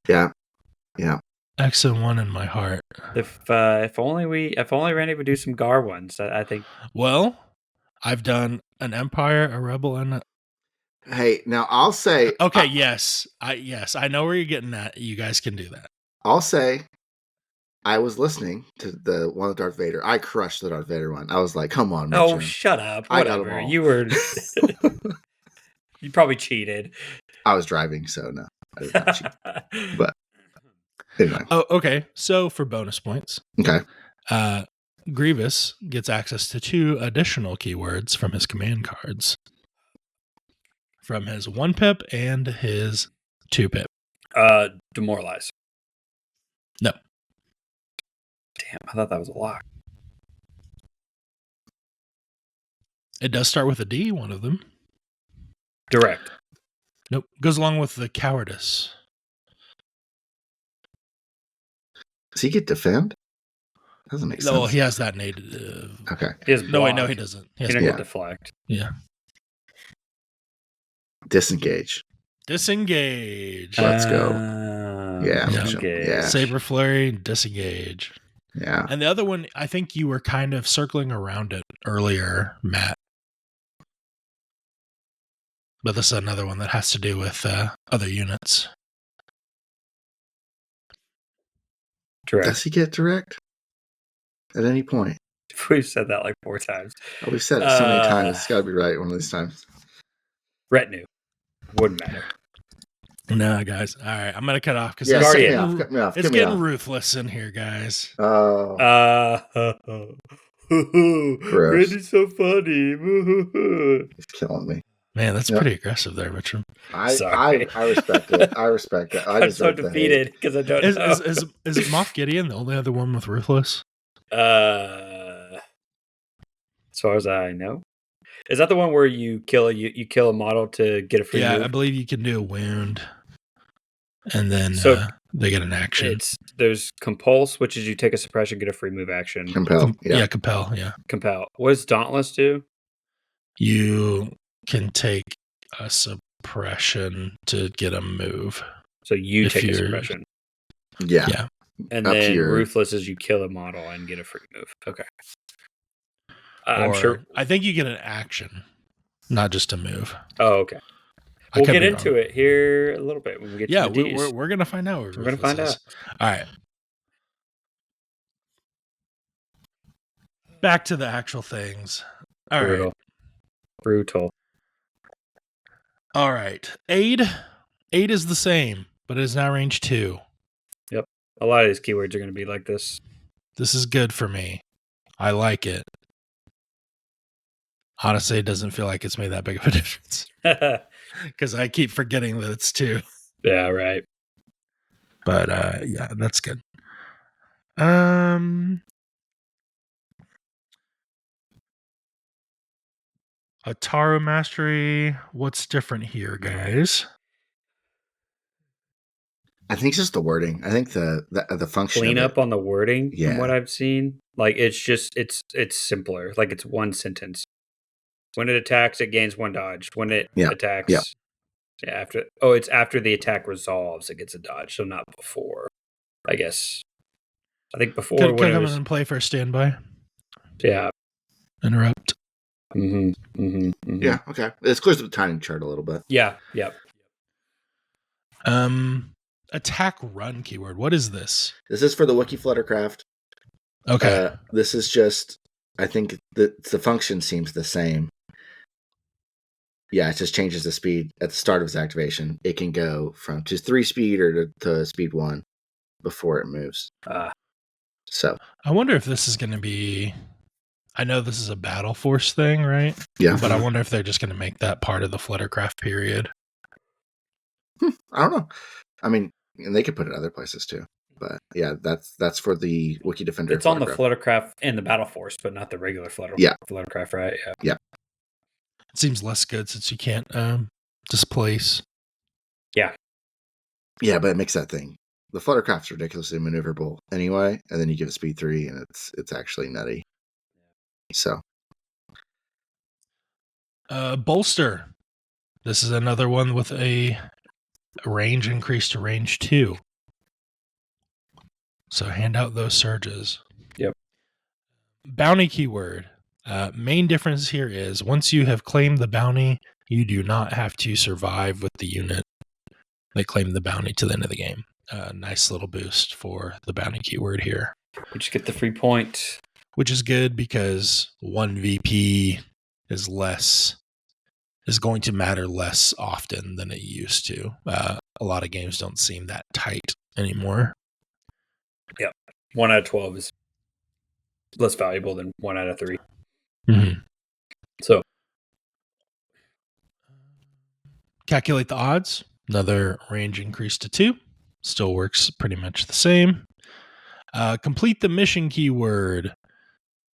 Yeah. X and 1 in my heart. if only Randy would do some Gar ones, I think. Well, I've done an Empire, a Rebel, and a... Hey, now I'll say. Okay, yes. I know where you're getting at. You guys can do that. I'll say. I was listening to the one with Darth Vader. I crushed the Darth Vader one. I was like, "Come on, Oh, Mitchum." shut up! I got 'em Whatever. all. You were. You probably cheated. I was driving, so no, I did not cheat. But anyway, Oh, okay. So for bonus points, okay. Grievous gets access to 2 additional keywords from his command cards. From his 1 pip and his 2 pip. Demoralize. No. Damn, I thought that was a lock. It does start with a D, one of them. Direct. Nope. Goes along with the cowardice. Does he get defend? Doesn't make sense. No, he has that native. Okay. He has No, wait, no, block. he doesn't. He He has doesn't Yeah. get deflect. Yeah. Disengage. Disengage. Let's go. Yeah. Mitchum. Yeah. Saber flurry, disengage. Yeah. And the other one, I think you were kind of circling around it earlier, Matt. But this is another one that has to do with other units. Direct. Does he get direct at any point? We've said that like 4 times. Oh, we've said it so many times. It's got to be right one of these times. Retinue. Wouldn't matter. No, guys. All right, I'm gonna cut off because Yeah, it's cut me Guardian. off. Cut me off. it's Cut me getting off. ruthless in here, guys. Oh, gross. Randy's so funny. He's killing me. Man, that's Yep. pretty aggressive there, Mitchum. Sorry. I respect it. I respect it. I I'm so deserve the hate. defeated because I don't Is know. is Moff Gideon the only other one with ruthless? As far as I know, is that the one where you kill a model to get a free Yeah, move? I believe you can do a wound, and then So they get an action. There's compulse, which is you take a suppression, get a free move action. Compel. Yeah. Compel. Yeah, Compel. What does Dauntless do? you can take a suppression to get a move. So you If take a you're- suppression, Yeah. Yeah. and Up to then your- Ruthless is you kill a model and get a free move. Okay. I'm Or sure. I think you get an action, not just a move. Oh, okay. I We'll could get be into wrong. it here a little bit when we get Yeah, to the Ds. we're gonna find out. We're gonna find out. All right. Back to the actual things. All right. Brutal. All right. Aid is the same, but it is now range 2. A lot of these keywords are going to be like this. This is good for me. I like it. Honestly, it doesn't feel like it's made that big of a difference because I keep forgetting that it's 2. Yeah, right. But yeah, that's good. Ataru Mastery. What's different here, guys? I think it's just the wording. I think the function. Clean of up it. on the wording from what Yeah. I've seen. Like it's just it's simpler. Like it's one sentence. When it attacks, it gains 1 dodge. When it attacks, yeah, it's after the attack resolves, it gets a dodge. So not before. I guess. I think before Could when it come was, in and play for a standby. yeah. Interrupt. Yeah. Okay. It's clears up the timing chart a little bit. Yeah. Yep. Attack run keyword. What is this? This is for the Wiki Fluttercraft. Okay. This is just. I think the function seems the same. Yeah, it just changes the speed at the start of its activation. It can go from to 3 speed or to speed 1 before it moves. So I wonder if this is going to be. I know this is a Battle Force thing, right? yeah, But I wonder if they're just going to make that part of the Fluttercraft period. I don't know. I mean, and they could put it other places too. But yeah, that's for the Wiki Defender. It's on the Fluttercraft and the Battle Force, but not the regular Fluttercraft, right? Yeah. It seems less good since you can't displace. Yeah, but it makes that thing. The Fluttercraft's ridiculously maneuverable anyway, and then you give it speed 3, and it's actually nutty. So, Bolster. This is another one with a range increase to range 2. So hand out those surges. Yep. Bounty keyword. Main difference here is once you have claimed the bounty, you do not have to survive with the unit that claimed the bounty to the end of the game. Nice little boost for the bounty keyword here. We just get the free point. Which is good because 1 VP is going to matter less often than it used to. A lot of games don't seem that tight anymore. Yep. 1 out of 12 is less valuable than 1 out of 3. Mm-hmm. So calculate the odds. Another range increase to 2. Still works pretty much the same. Complete the mission keyword.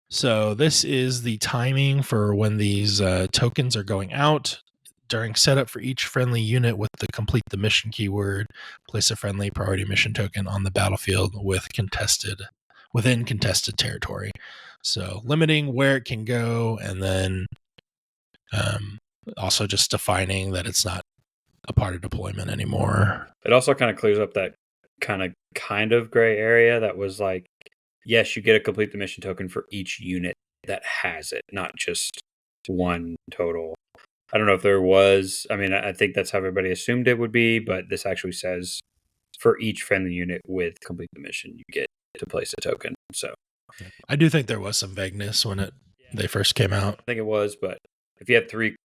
So this is the timing for when these tokens are going out. During setup for each friendly unit with the complete the mission keyword, place a friendly priority mission token on the battlefield within contested territory. So limiting where it can go, and then also just defining that it's not a part of deployment anymore. it also kind of clears up that kind of gray area that was like, yes, you get a complete the mission token for each unit that has it, not just one total. I don't know if there was. I mean, I think that's how everybody assumed it would be, but this actually says for each friendly unit with complete the mission, you get to place a token. So I do think there was some vagueness when they first came out. I think it was, but if you have 3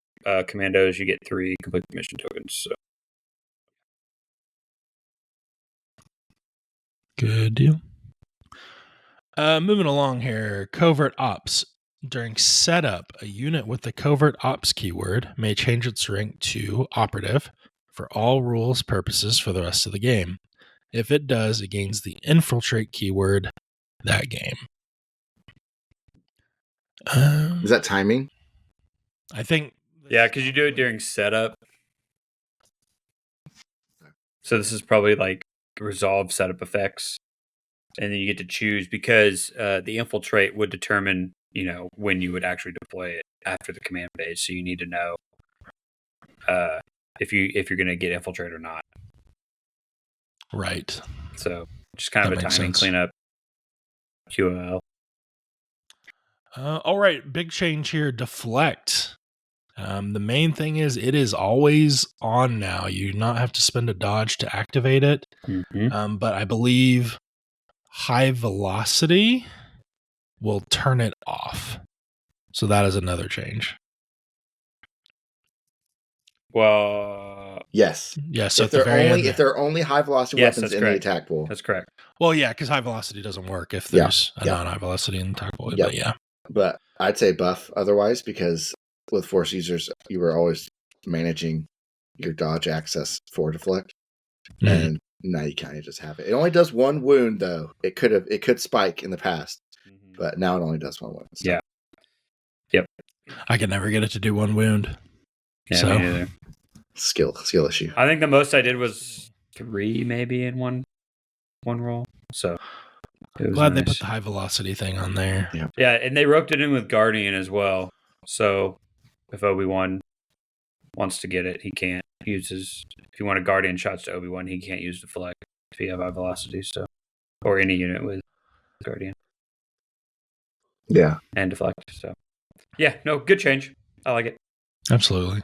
commandos, you get 3 complete the mission tokens. So Good deal. Moving along here, covert ops. During setup, a unit with the covert ops keyword may change its rank to operative for all rules purposes for the rest of the game. If it does, it gains the infiltrate keyword that game. Is that timing? I think. Yeah, because you do it during setup. So this is probably like resolve setup effects. And then you get to choose because the infiltrate would determine, when you would actually deploy it after the command phase. So you need to know if you're going to get infiltrate or not. Right. So just kind of That a makes timing sense. cleanup. QOL. All right, big change here. Deflect. The main thing is it is always on now. You do not have to spend a dodge to activate it. Mm-hmm. But I believe high velocity will turn it off. So that is another change. Well, yes. Yeah, so if they're only high velocity weapons in the attack pool. That's correct. Well, yeah, because high velocity doesn't work if there's a non-high velocity in the attack pool. But yeah. But I'd say buff otherwise, because with force users, you were always managing your dodge access for deflect. And now you kind of just have it. It only does one wound, though. It could spike in the past, but now it only does one wound. So. Yeah. Yep. I could never get it to do one wound. Yeah, me neither. Skill issue. I think the most I did was 3 maybe in one roll. So I'm glad they put the high velocity thing on there. Yeah, and they roped it in with Guardian as well. So if Obi-Wan wants to get it, he can't use his. If you want a Guardian shots to Obi-Wan, he can't use deflect if you have high velocity. So, or any unit with Guardian. Yeah, and deflect. So, yeah, no, good change. I like it. Absolutely.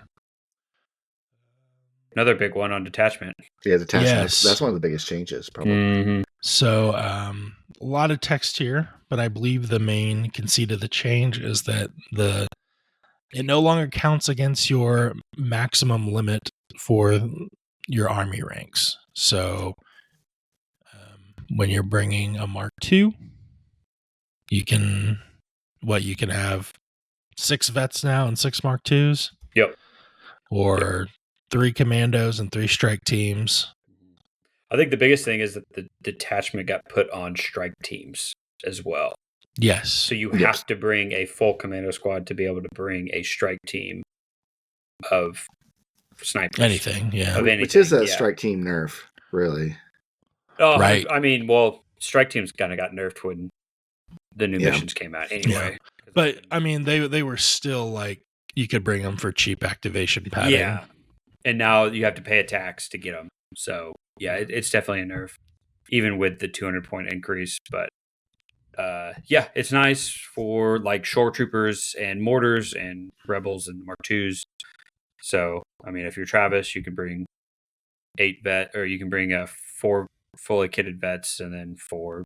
Another big one on detachment. Yeah, detachment. Yes. That's one of the biggest changes, probably. Mm-hmm. So, a lot of text here, but I believe the main conceit of the change is that it no longer counts against your maximum limit for your army ranks. So, when you're bringing a Mark II, you can have 6 vets now and 6 Mark IIs. Yep. Or 3 commandos and 3 strike teams. I think the biggest thing is that the detachment got put on strike teams as well. Yes. So you have to bring a full commando squad to be able to bring a strike team of snipers. Anything, yeah. Which is a strike team nerf, really. Oh, right. I mean, well, strike teams kind of got nerfed when the new missions came out anyway. Yeah. But, I mean, they were still like, you could bring them for cheap activation padding. Yeah. And now you have to pay a tax to get them. So, yeah, it's definitely a nerf, even with the 200-point increase. But, yeah, it's nice for, like, shore troopers and mortars and rebels and Mark IIs. So, I mean, if you're Travis, you can bring 8 vet, or you can bring 4 fully kitted vets and then 4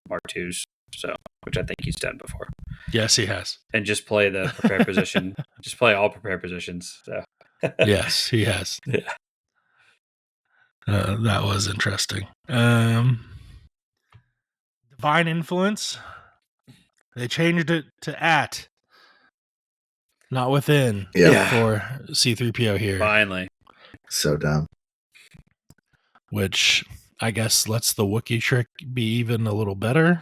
Mark IIs. So, which I think he's done before. Yes, he has. And just play the prepare position. Just play all prepare positions. So. Yes, he has. Yeah. That was interesting. Divine Influence. They changed it to at, not within. Yeah. For C-3PO here. Finally. So dumb. Which I guess lets the Wookiee trick be even a little better.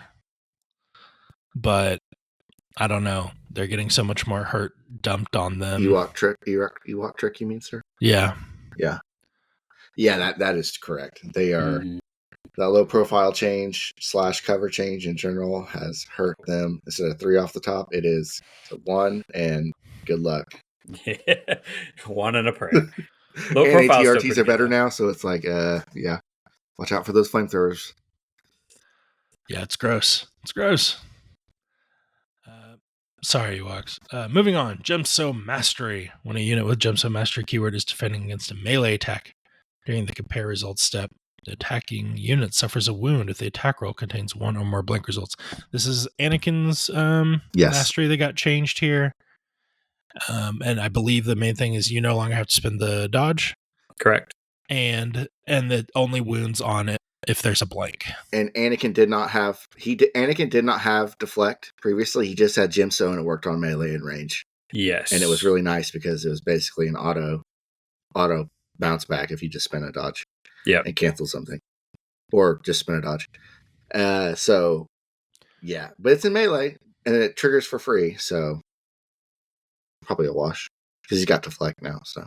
But I don't know. They're getting so much more hurt dumped on them. Ewok trick, you mean, sir? Yeah. Yeah. Yeah, that is correct. They are that low profile change / cover change in general has hurt them. Instead of 3 off the top, it is 1 and good luck. 1 and a prayer. Low and ATRTs are better now, so it's like yeah. Watch out for those flamethrowers. Yeah, it's gross. It's gross. Sorry, Ewoks. Moving on. Gemso Mastery. When a unit with Gemso Mastery keyword is defending against a melee attack during the compare results step, the attacking unit suffers a wound if the attack roll contains 1 or more blank results. This is Anakin's mastery that got changed here. And I believe the main thing is you no longer have to spend the dodge. Correct. And the only wounds on it if there's a blank. And Anakin did not have deflect previously. He just had Gemstone and it worked on melee and range. Yes. And it was really nice because it was basically an auto bounce back if you just spin a dodge. Yep. And cancel something. Or just spin a dodge. So yeah. But it's in melee and it triggers for free, so probably a wash. Because he's got deflect now, so.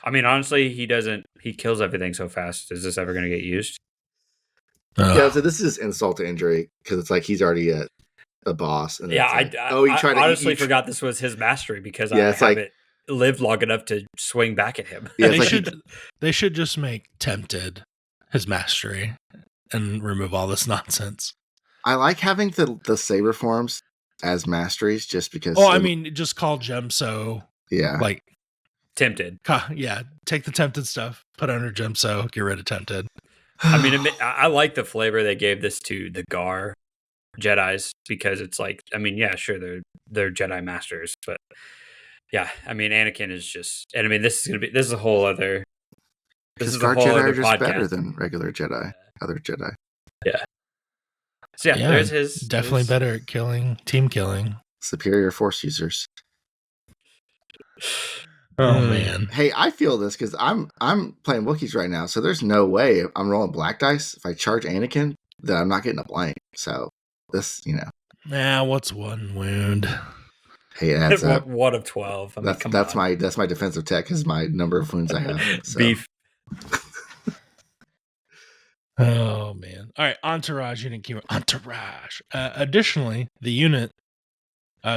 I mean, honestly, he kills everything so fast. Is this ever going to get used? Yeah, so this is insult to injury because it's like he's already a boss. And Yeah, like, I honestly forgot this was his mastery because I haven't lived long enough to swing back at him. Yeah, they should just make Tempted his mastery and remove all this nonsense. I like having the saber forms as masteries just because. Oh, I mean, just call Gemso. Yeah, like Tempted. Yeah, take the Tempted stuff, put it under Gemso, get rid of Tempted. I mean, I like the flavor they gave this to the Gar Jedis because it's like, I mean, yeah, sure, they're Jedi masters, but yeah, I mean, Anakin is just, and I mean, this is a whole other. This is a whole Jedi other are just podcast. Better than regular Jedi, other Jedi. Yeah. So yeah, there's his definitely better at killing, team killing, superior Force users. Oh man! Hey, I feel this because I'm playing Wookiees right now, so there's no way I'm rolling black dice. If I charge Anakin, that I'm not getting a blank. So this, what's one wound? Hey, it adds up. 1 of 12. I mean, that's my defensive tech because my number of wounds I have. So. Beef. Oh man! All right, Entourage unit keyword. Entourage. Additionally, the unit.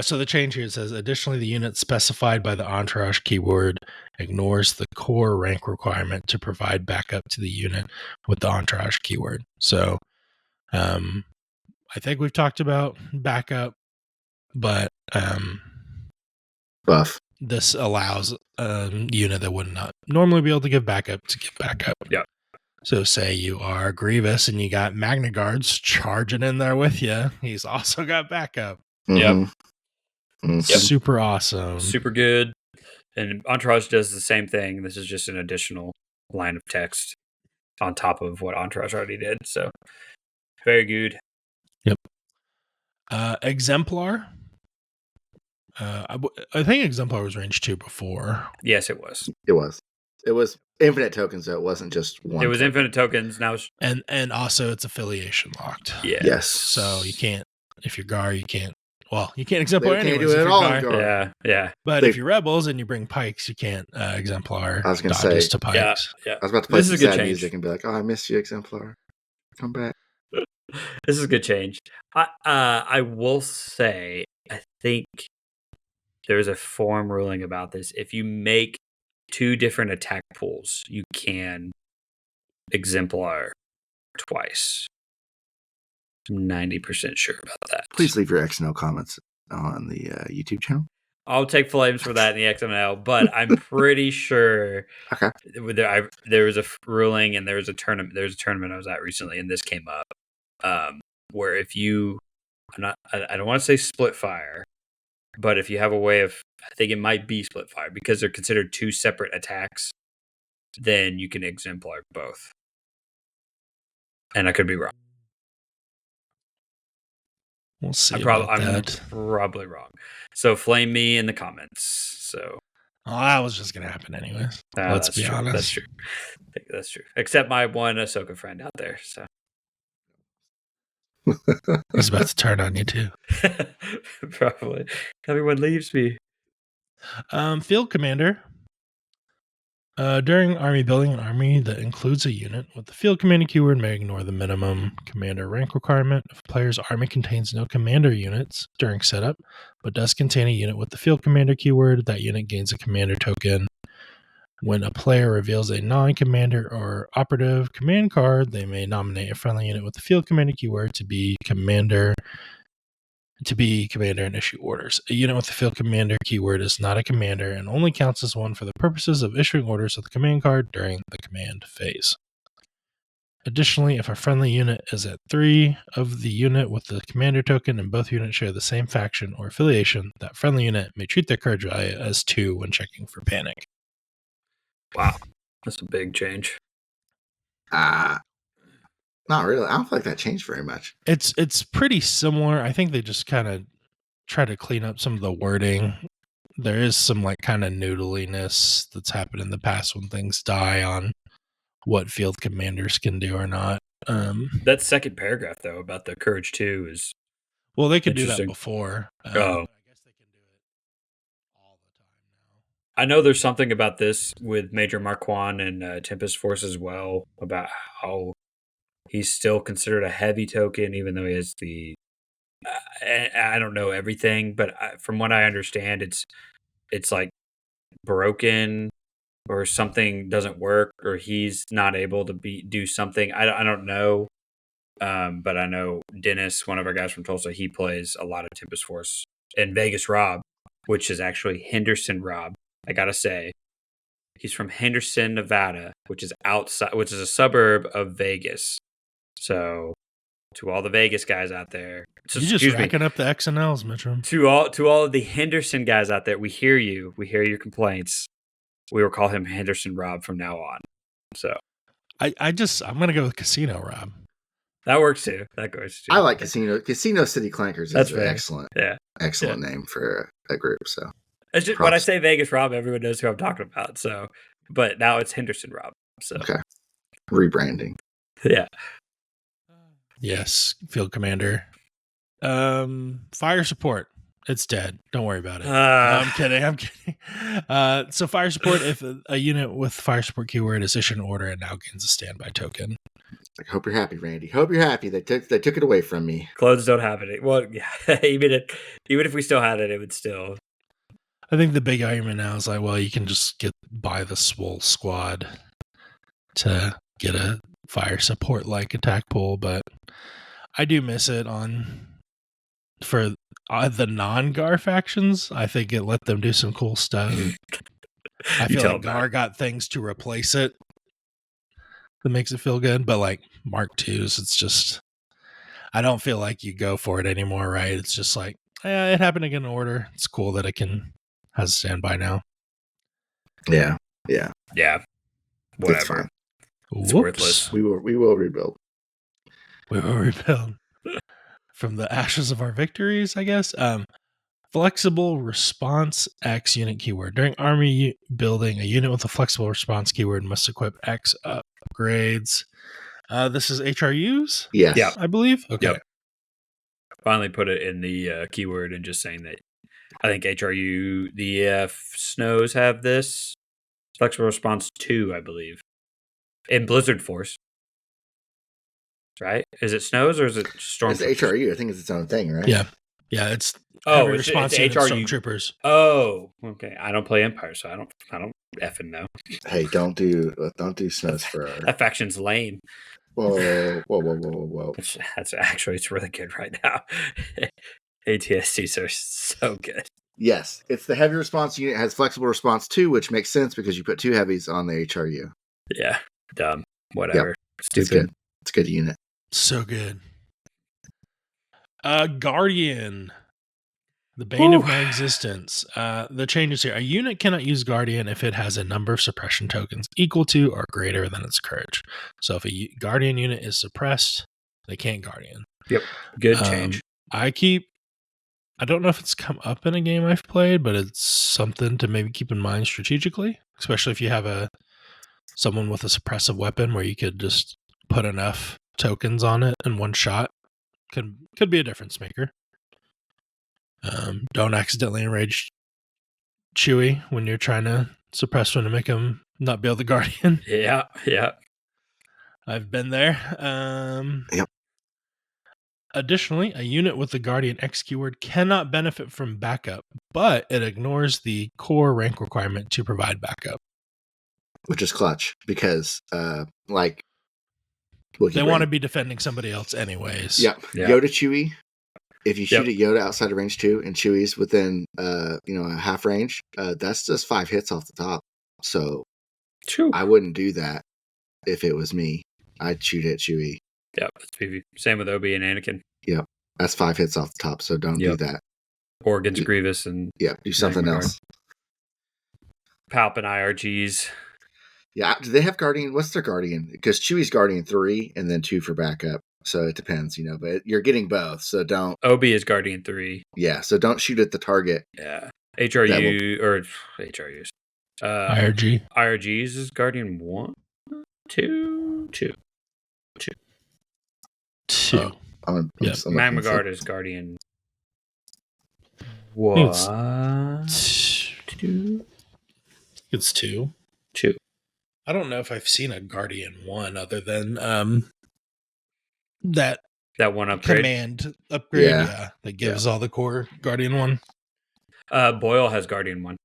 So the change here says, additionally, the unit specified by the Entourage keyword ignores the core rank requirement to provide backup to the unit with the Entourage keyword. So I think we've talked about backup, but buff. This allows a unit that would not normally be able to give backup to give backup. Yeah. So say you are Grievous and you got Magna Guards charging in there with you. He's also got backup. Mm-hmm. Yep. Mm-hmm. Super awesome. Super good. And Entourage does the same thing. This is just an additional line of text on top of what Entourage already did. So very good. Yep. Exemplar. I think Exemplar was range 2 before. Yes, it was. It was infinite tokens, though. It wasn't just one. It was infinite tokens. Now it's... And also it's affiliation locked. Yes. So you can't, if you're Gar, you can't. Well, you can't Exemplar anyway. anyways. Do it at all. Yeah. But if you're Rebels and you bring Pikes, you can't Exemplar. I was going to say to Pikes. Yeah. I was about to play some sad music and be like, "Oh, I missed you, Exemplar. Come back." This is a good change. I will say, I think there's a form ruling about this. If you make 2 different attack pools, you can Exemplar twice. I'm 90% sure about that. Please leave your XNL comments on the YouTube channel. I'll take flames for that in the XML, but I'm pretty sure. Okay. There was a ruling and there was a tournament. There was a tournament I was at recently, and this came up, where if you, I don't want to say split fire, but if you have a way of, I think it might be split fire because they're considered 2 separate attacks, then you can Exemplar both. And I could be wrong. We'll see. I'm probably wrong. So flame me in the comments. So that was just gonna happen anyways. Let's be honest. That's true. I think that's true. Except my one Ahsoka friend out there. So he's about to turn on you too. Probably. Everyone leaves me. Field commander. During army building, an army that includes a unit with the field commander keyword may ignore the minimum commander rank requirement. If a player's army contains no commander units during setup, but does contain a unit with the field commander keyword, that unit gains a commander token. When a player reveals a non-commander or operative command card, they may nominate a friendly unit with the field commander keyword to be commander and issue orders. A unit with the field commander keyword is not a commander and only counts as one for the purposes of issuing orders with the command card during the command phase. Additionally, if a friendly unit is at 3 of the unit with the commander token and both units share the same faction or affiliation, that friendly unit may treat their courage value as 2 when checking for panic. Wow. That's a big change. Not really. I don't feel like that changed very much. It's pretty similar. I think they just kind of try to clean up some of the wording. There is some like kind of noodliness that's happened in the past when things die on what field commanders can do or not. That second paragraph though about the Courage 2 is Well, they could do that interesting. before. Oh. I guess they can do it all the time now. I know there's something about this with Major Marquand and Tempest Force as well, about how he's still considered a heavy token, even though he has the. I don't know everything, but from what I understand, it's like broken or something doesn't work, or he's not able to do something. I don't know, but I know Dennis, one of our guys from Tulsa, he plays a lot of Tempest Force and Vegas Rob, which is actually Henderson Rob. I gotta say, he's from Henderson, Nevada, which is a suburb of Vegas. So, to all the Vegas guys out there, You're just racking up the X and L's, Mitchell. To all of the Henderson guys out there, we hear you. We hear your complaints. We will call him Henderson Rob from now on. So, I'm gonna go with Casino Rob. That works too. That goes too. I like Casino City Clankers. That's an excellent, excellent name for a group. So it's just, when I say Vegas Rob, everyone knows who I'm talking about. So, but now it's Henderson Rob. So okay, rebranding. Yeah. Yes, field commander. Fire support. It's dead. Don't worry about it. I'm kidding. So fire support, if a unit with fire support keyword is issued an order, it now gains a standby token. I hope you're happy, Randy. Hope you're happy. They took it away from me. Clones don't have it. Well, yeah, even if we still had it, it would still. I think the big argument now is like, well, you can just buy the swole squad to get a fire support like attack pool, but I do miss it for the non-Gar factions. I think it let them do some cool stuff. I feel like Gar got things to replace it that makes it feel good, but like Mark IIs, it's just, I don't feel like you go for it anymore, right? It's just like, it happened to get an order. It's cool that it has a standby now. Yeah. Whatever. It's worthless. We will rebuild. We will rebuild from the ashes of our victories, I guess. Flexible response X unit keyword. During army building, a unit with a flexible response keyword must equip X upgrades. This is HRUs? Yes. Yeah. I believe? Okay. Yep. Finally put it in the keyword and just saying that I think HRU, the EF Snows have this. Flexible response 2, I believe. In Blizzard Force. Right? Is it Snows or is it Stormtroopers? It's HRU. I think it's its own thing, right? Yeah. Yeah, it's response it's HRU Stormtroopers. Oh, okay. I don't play Empire, so I don't effing know. Hey, don't do Snows for our... That faction's lame. Whoa. That's actually, it's really good right now. ATSTs are so good. Yes, it's the heavy response unit. It has flexible response 2, which makes sense because you put 2 heavies on the HRU. Yeah, dumb. Whatever. Yep. Stupid. It's a good unit. So good. Guardian. The bane of my existence. The changes here. A unit cannot use Guardian if it has a number of suppression tokens equal to or greater than its courage. So if a Guardian unit is suppressed, they can't Guardian. Yep. Good change. I don't know if it's come up in a game I've played, but it's something to maybe keep in mind strategically, especially if you have someone with a suppressive weapon where you could just put enough tokens on it in one shot. Could be a difference maker. Don't accidentally enrage Chewie when you're trying to suppress one to make him not be able to Guardian. Yeah. I've been there. Yep. Additionally, a unit with the Guardian X keyword cannot benefit from backup, but it ignores the core rank requirement to provide backup. Which is clutch because, they want to be defending somebody else anyways. Yep. Yoda Chewie. If you shoot at Yoda outside of range 2 and Chewie's within, a half range, that's just 5 hits off the top. So True. I wouldn't do that if it was me. I'd shoot at Chewie. Yep. That's PV. Same with Obi and Anakin. Yep. That's 5 hits off the top. So don't do that. Or against Grievous and do something else. Palp and IRGs. Yeah, do they have Guardian? What's their Guardian? Because Chewie's Guardian 3 and then 2 for backup. So it depends, but you're getting both. So don't. Obi is Guardian 3. Yeah, so don't shoot at the target. Yeah. HRU or HRUs. IRG. IRGs is Guardian 1, 2. Two. Yep. Magmagard is Guardian 1, It's 2. It's 2. 2. I don't know if I've seen a Guardian 1 other than that That one upgrade. command upgrade, Yeah. that gives all the core Guardian 1. Boyle has Guardian 1.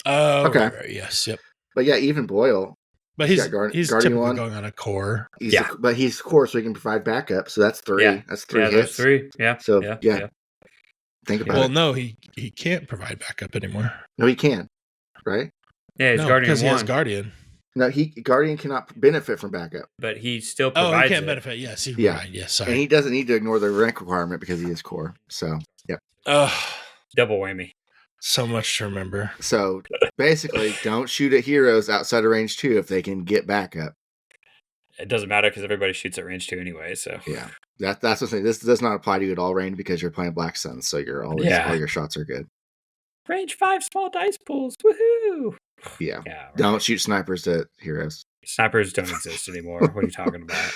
Oh, Okay. right, yes, yep. But yeah, even Boyle. But He's he's got he's Guardian typically 1. going on a core. But he's core, so he can provide backup. So that's 3. Yeah. That's 3 hits. That's 3. Yeah. So, yeah. Think about Well, it. no, he can't provide backup anymore. No, he can. Right? Yeah, he's No, Guardian 1. because he has Guardian. No, Guardian cannot benefit from backup. But he still Oh, provides he can't it. benefit. Yes, he's Yeah. right. Yes, And sorry. he doesn't need to ignore the rank requirement because he is core. So, yeah. Double whammy. So much to remember. So, basically, don't shoot at heroes outside of range 2 if they can get backup. It doesn't matter because everybody shoots at range 2 anyway. So Yeah. That's the thing. This does not apply to you at all, Rain, because you're playing Black Sun. So, all your shots are good. range 5 small dice pools. Woohoo! Yeah. Yeah. Right. Don't shoot snipers at heroes. Snipers don't exist anymore. What are you talking about?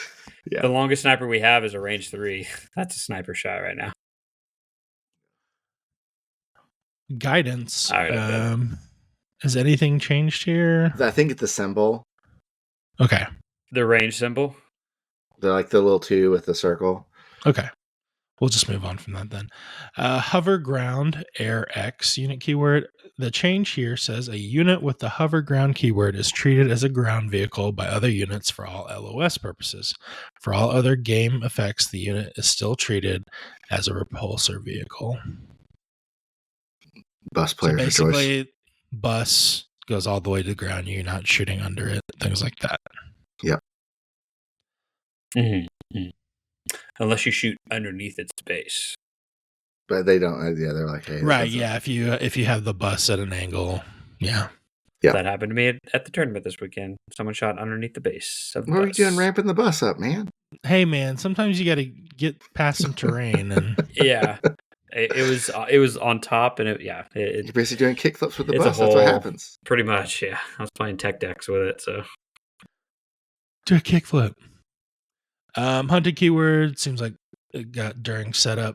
Yeah. The longest sniper we have is a range 3. That's a sniper shot right now. Guidance. All right, has anything changed here? I think it's the symbol. Okay. The range symbol. They're like the little 2 with the circle. Okay. We'll just move on from that then. Hover ground air X unit keyword. The change here says a unit with the hover ground keyword is treated as a ground vehicle by other units for all LOS purposes. For all other game effects, the unit is still treated as a repulsor vehicle. Bus player So for choice. basically, bus goes all the way to the ground. You're not shooting under it. Things like that. Yep. Mm-hmm. Unless you shoot underneath its base. But they don't. Yeah, they're like, hey. Right. Yeah. If you have the bus at an angle. Yeah. Yeah. That happened to me at the tournament this weekend. Someone shot underneath the base of the What are you bus. doing ramping the bus up, man? Hey, man. Sometimes you got to get past some terrain and. Yeah. It was on top, and You're basically doing kickflips with the it's a bus. That's what whole- happens. pretty much, yeah. I was playing tech decks with it, so Do a kickflip. Hunted keyword seems like it got during setup.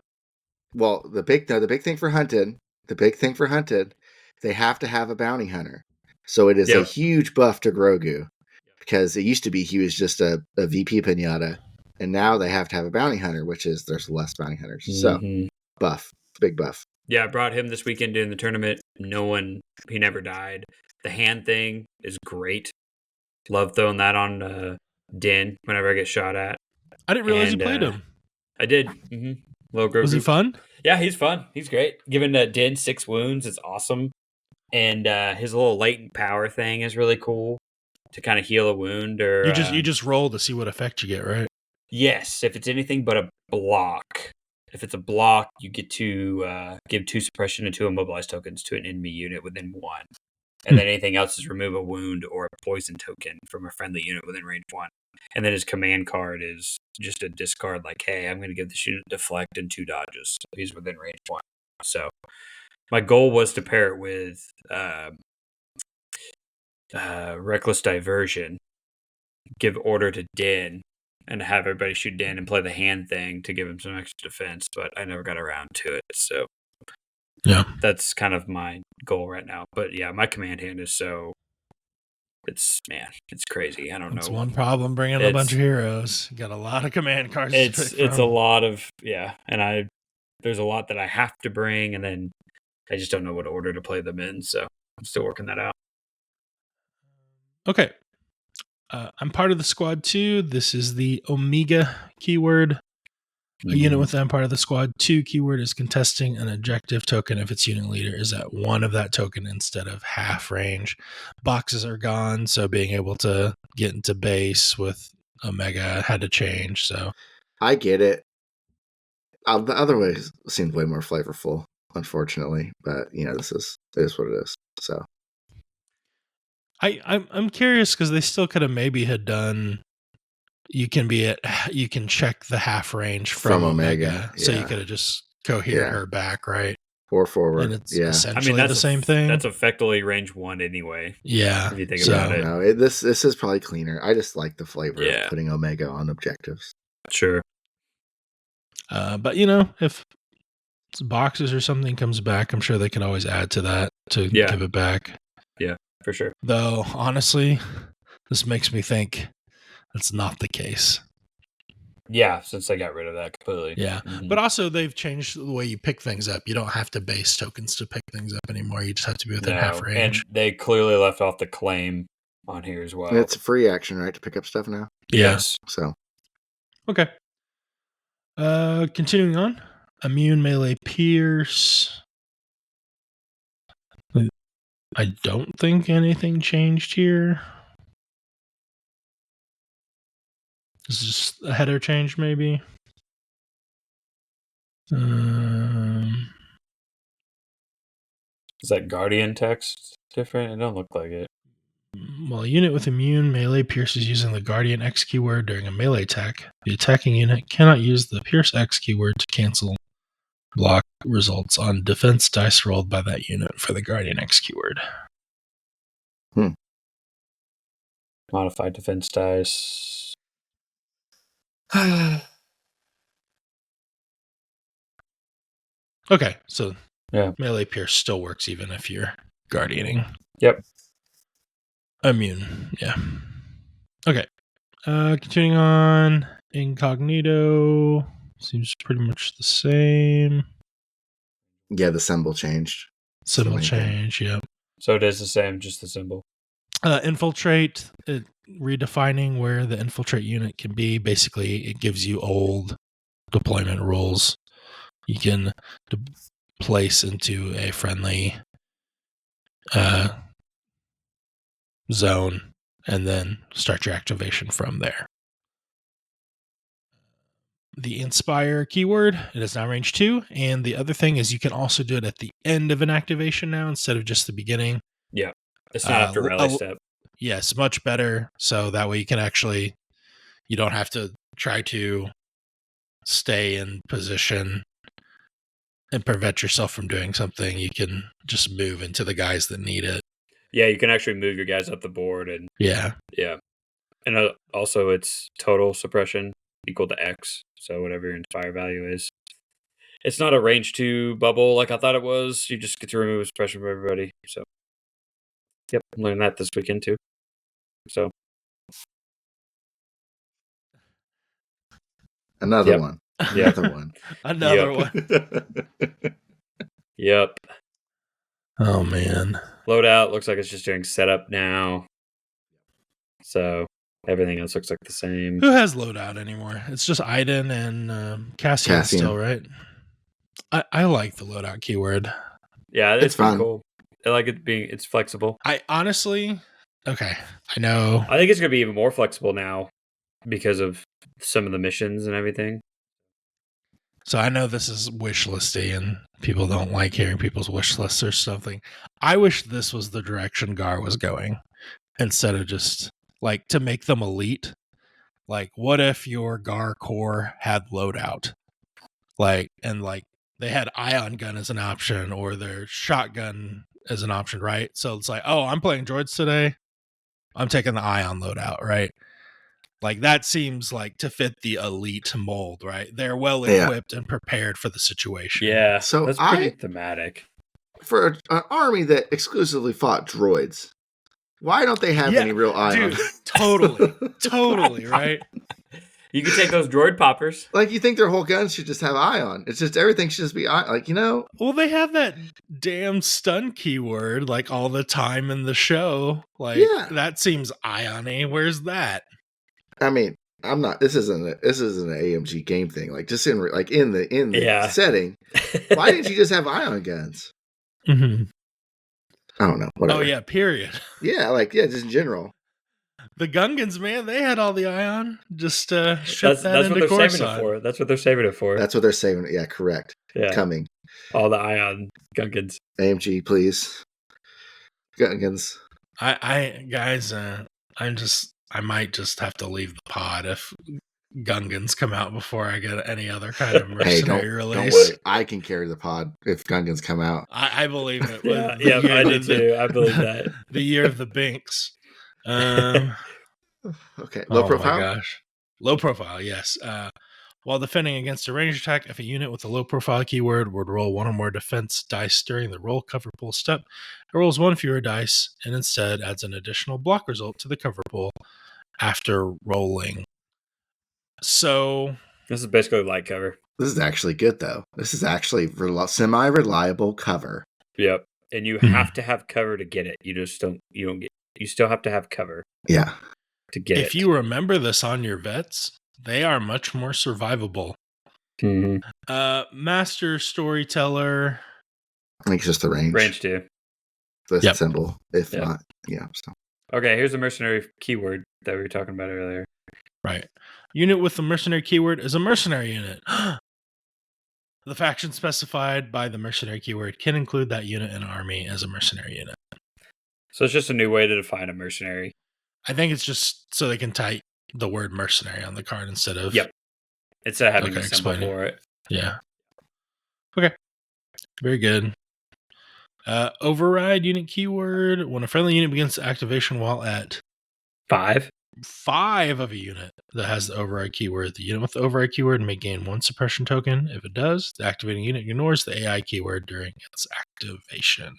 Well, the big thing for hunted, they have to have a bounty hunter. So it is a huge buff to Grogu, because it used to be he was just a VP pinata, and now they have to have a bounty hunter, which is there's less bounty hunters. So buff, big buff. yeah. I brought him this weekend in the tournament. He never died. The hand thing is great. Love throwing that on Din whenever I get shot at. I didn't realize you And, played him. I did. Mm-hmm. Little Grogu. Was he fun? Yeah, he's fun. He's great. Giving Din 6 wounds is awesome. And his little latent power thing is really cool to kind of heal a wound. Or You just roll to see what effect you get, right? yes, if it's anything but a block. If it's a block, you get to give 2 suppression and 2 immobilized tokens to an enemy unit within 1. And then anything else is remove a wound or a poison token from a friendly unit within range 1. And then his command card is just a discard like, hey, I'm going to give this unit deflect and 2 dodges. So he's within range 1. So my goal was to pair it with Reckless Diversion, give order to Din, and have everybody shoot Din and play the hand thing to give him some extra defense. But I never got around to it. So Yeah. that's kind of my goal right now. But yeah, my command hand is it's crazy. I don't That's know. one problem bringing a bunch of heroes. You got a lot of command cards. It's a lot of and there's a lot that I have to bring, and then I just don't know what order to play them in. So I'm still working that out. Okay. I'm part of the squad 2. This is the Omega keyword. A unit with them part of the squad 2 keyword is contesting an objective token if its unit leader is at 1 of that token instead of half range. Boxes are gone, so being able to get into base with Omega had to change. So I get it. The other way seemed way more flavorful, unfortunately. But this is what it is. So I'm curious because they still could have maybe had done. You can check the half range from Omega, so you could have just cohered her back, right? Or forward, and it's essentially that's the same thing. That's effectively range 1 anyway. Yeah, if you think about it. No, this is probably cleaner. I just like the flavor of putting Omega on objectives. Sure. But if boxes or something comes back, I'm sure they could always add to that to give it back. Yeah, for sure. Though honestly, this makes me think that's not the case. Yeah, since they got rid of that completely. Yeah. But also they've changed the way you pick things up. You don't have to base tokens to pick things up anymore. You just have to be within half range. And they clearly left off the claim on here as well. And it's a free action, right, to pick up stuff now? Yes. So. Okay. Continuing on. Immune melee pierce. I don't think anything changed here. This is just a header change, maybe. Is that Guardian text different? It don't look like it. While a unit with immune melee pierces using the Guardian X keyword during a melee attack, the attacking unit cannot use the Pierce X keyword to cancel block results on defense dice rolled by that unit for the Guardian X keyword. Modified defense dice. Okay, so melee pierce still works even if you're guardianing. Yep. Immune, yeah. Okay. Continuing on. Incognito seems pretty much the same. Yeah, the symbol changed. Symbol change, yep. So it is the same, just the symbol. Infiltrate, redefining where the infiltrate unit can be. Basically, it gives you old deployment rules. You can place into a friendly zone and then start your activation from there. The Inspire keyword, it is now range 2. And the other thing is you can also do it at the end of an activation now instead of just the beginning. Yeah. It's not after rally step. Yes, much better. So that way you can actually, you don't have to try to stay in position and prevent yourself from doing something. You can just move into the guys that need it. Yeah, you can actually move your guys up the board. And yeah. And also it's total suppression equal to X. So whatever your Inspire value is. It's not a range 2 bubble like I thought it was. You just get to remove suppression from everybody. So yep, I'm learning that this weekend too. So another one. Another one. Another one. Yep. Oh man. Loadout looks like it's just doing setup now. So everything else looks like the same. Who has loadout anymore? It's just Iden and Cassian still, right? I like the loadout keyword. Yeah, it's pretty cool. I like it it's flexible. I honestly, okay, I know. I think it's going to be even more flexible now because of some of the missions and everything. So I know this is wish listy and people don't like hearing people's wish lists or something. I wish this was the direction Gar was going instead of just like to make them elite. Like, what if your Gar core had loadout? Like, and like they had ion gun as an option or their shotgun as an option, right? So it's like, oh, I'm playing droids today. I'm taking the ion loadout, right? Like that seems like to fit the elite mold, right? They're well equipped and prepared for the situation. Yeah, so that's pretty thematic. For an army that exclusively fought droids, why don't they have any real ion? Dude, totally, right? You could take those droid poppers. Like, you think their whole guns should just have ion. It's just everything should just be ion. Like, Well, they have that damn stun keyword like all the time in the show. Like, that seems ion-y. Where's that? I mean, I'm not. This isn't an AMG game thing. Like, just in the setting. Why didn't you just have ion guns? Mm-hmm. I don't know. Whatever. Oh yeah, period. Just in general. The Gungans, man, they had all the ion. Just ship that into Coruscant. That's what they're saving it for. That's what they're saving it. Yeah, correct. Yeah. Coming. All the ion Gungans. AMG, please. Gungans. I guys, I might just have to leave the pod if Gungans come out before I get any other kind of Hey, mercenary don't release. worry. I can carry the pod if Gungans come out. I believe it. Yeah, I do too. I believe that. The year of the Binks. Okay, low profile. My gosh, low profile. Yes. While defending against a ranged attack, if a unit with a low profile keyword would roll one or more defense dice during the roll cover pull step, it rolls one fewer dice and instead adds an additional block result to the cover pull after rolling. So this is basically light cover. This is actually good though. This is actually semi-reliable cover. Yep, and you have to have cover to get it. You just don't. You don't get. You still have to have cover. Yeah. To get it. If you remember this on your vets, they are much more survivable. Mm-hmm. Master storyteller. I think it's just the range. Range 2. The symbol. If not, yeah. So. Okay, here's a mercenary keyword that we were talking about earlier. Right. Unit with the mercenary keyword is a mercenary unit. The faction specified by the mercenary keyword can include that unit in an army as a mercenary unit. So it's just a new way to define a mercenary. I think it's just so they can type the word mercenary on the card instead of... Yep. Instead of having a symbol for it. Yeah. Okay. Very good. Override unit keyword. When a friendly unit begins activation while at 5 of a unit that has the override keyword, the unit with the override keyword may gain 1 suppression token. If it does, the activating unit ignores the AI keyword during its activation.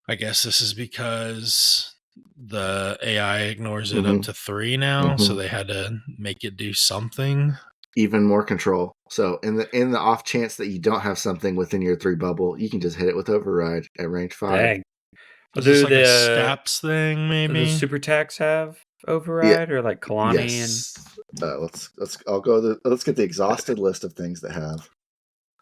I guess this is because the AI ignores it up to 3 now, so they had to make it do something. Even more control. So in the off chance that you don't have something within your 3 bubble, you can just hit it with override at range 5. Dang. Is this like a Staps thing, maybe? Do super attacks have override or like Kalani? Yes. Let's get the exhausted list of things that have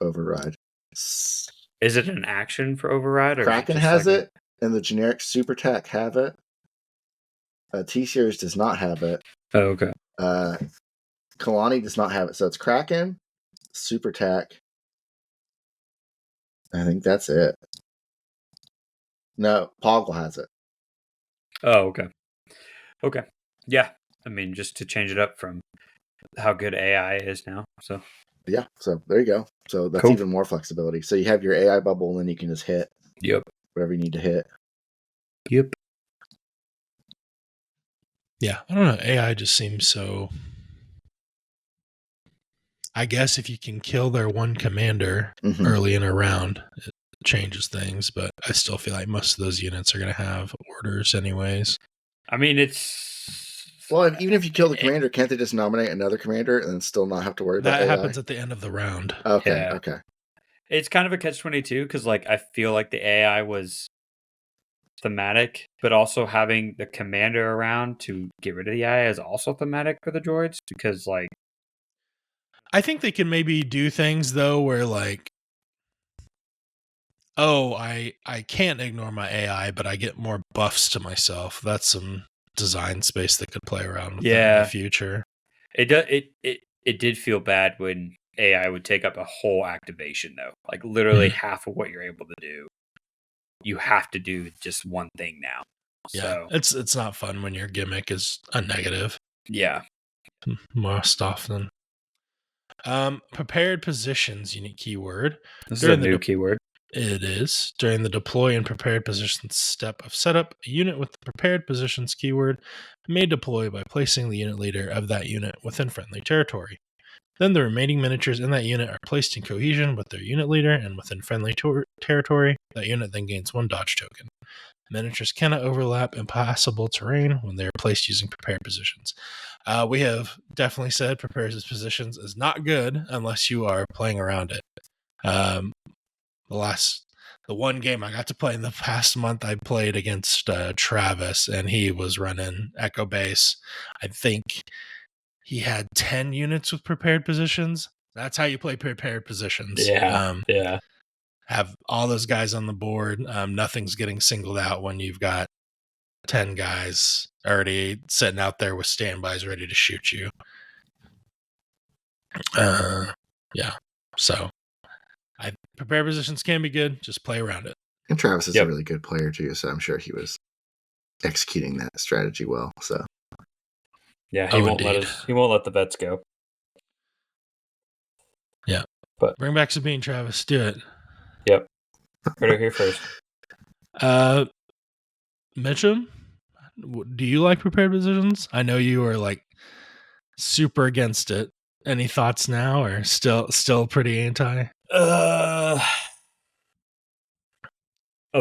override. Is it an action for override? Or Kraken has it, and the generic super attack have it. T-Series does not have it. Oh, okay. Kalani does not have it. So it's Kraken, super attack. I think that's it. No, Poggle has it. Oh, okay. Okay. Yeah. I mean, just to change it up from how good AI is now. So yeah. So there you go. So that's even more flexibility. So you have your AI bubble, and then you can just hit. Yep. Whatever you need to hit. Yep. Yeah. I don't know. AI just seems so... I guess if you can kill their one commander early in a round, it changes things, but I still feel like most of those units are going to have orders anyways. I mean, it's... Well, even if you kill the commander, can't they just nominate another commander and then still not have to worry about that? That AI? happens at the end of the round. Okay, okay. It's kind of a catch-22 because, like, I feel like the AI was thematic, but also having the commander around to get rid of the AI is also thematic for the droids because, like, I think they can maybe do things though where like, oh, I can't ignore my AI, but I get more buffs to myself. That's some design space that could play around with that in the future. It did feel bad when AI would take up a whole activation though. Like literally half of what you're able to do. You have to do just one thing now. Yeah. So it's not fun when your gimmick is a negative. Yeah. Most often. Prepared positions unit keyword. This is a new keyword. It is. During the deploy and prepared positions step of setup, a unit with the prepared positions keyword may deploy by placing the unit leader of that unit within friendly territory. Then the remaining miniatures in that unit are placed in cohesion with their unit leader and within friendly territory. That unit then gains 1 dodge token. Miniatures cannot overlap impassable terrain when they are placed using prepared positions. We have definitely said prepared positions is not good unless you are playing around it. The one game I got to play in the past month, I played against Travis, and he was running Echo Base. I think he had 10 units with prepared positions. That's how you play prepared positions. Yeah. Have all those guys on the board. Nothing's getting singled out when you've got 10 guys already sitting out there with standbys ready to shoot you. Yeah. So prepared positions can be good. Just play around it. And Travis is a really good player too, so I'm sure he was executing that strategy well. So Yeah, he won't let indeed. us. He won't let the vets go. Yeah. But Bring back Sabine, Travis. Do it. Yep. Heard it here first. Mitchum, do you like prepared positions? I know you are like super against it. Any thoughts now, or still pretty anti? Of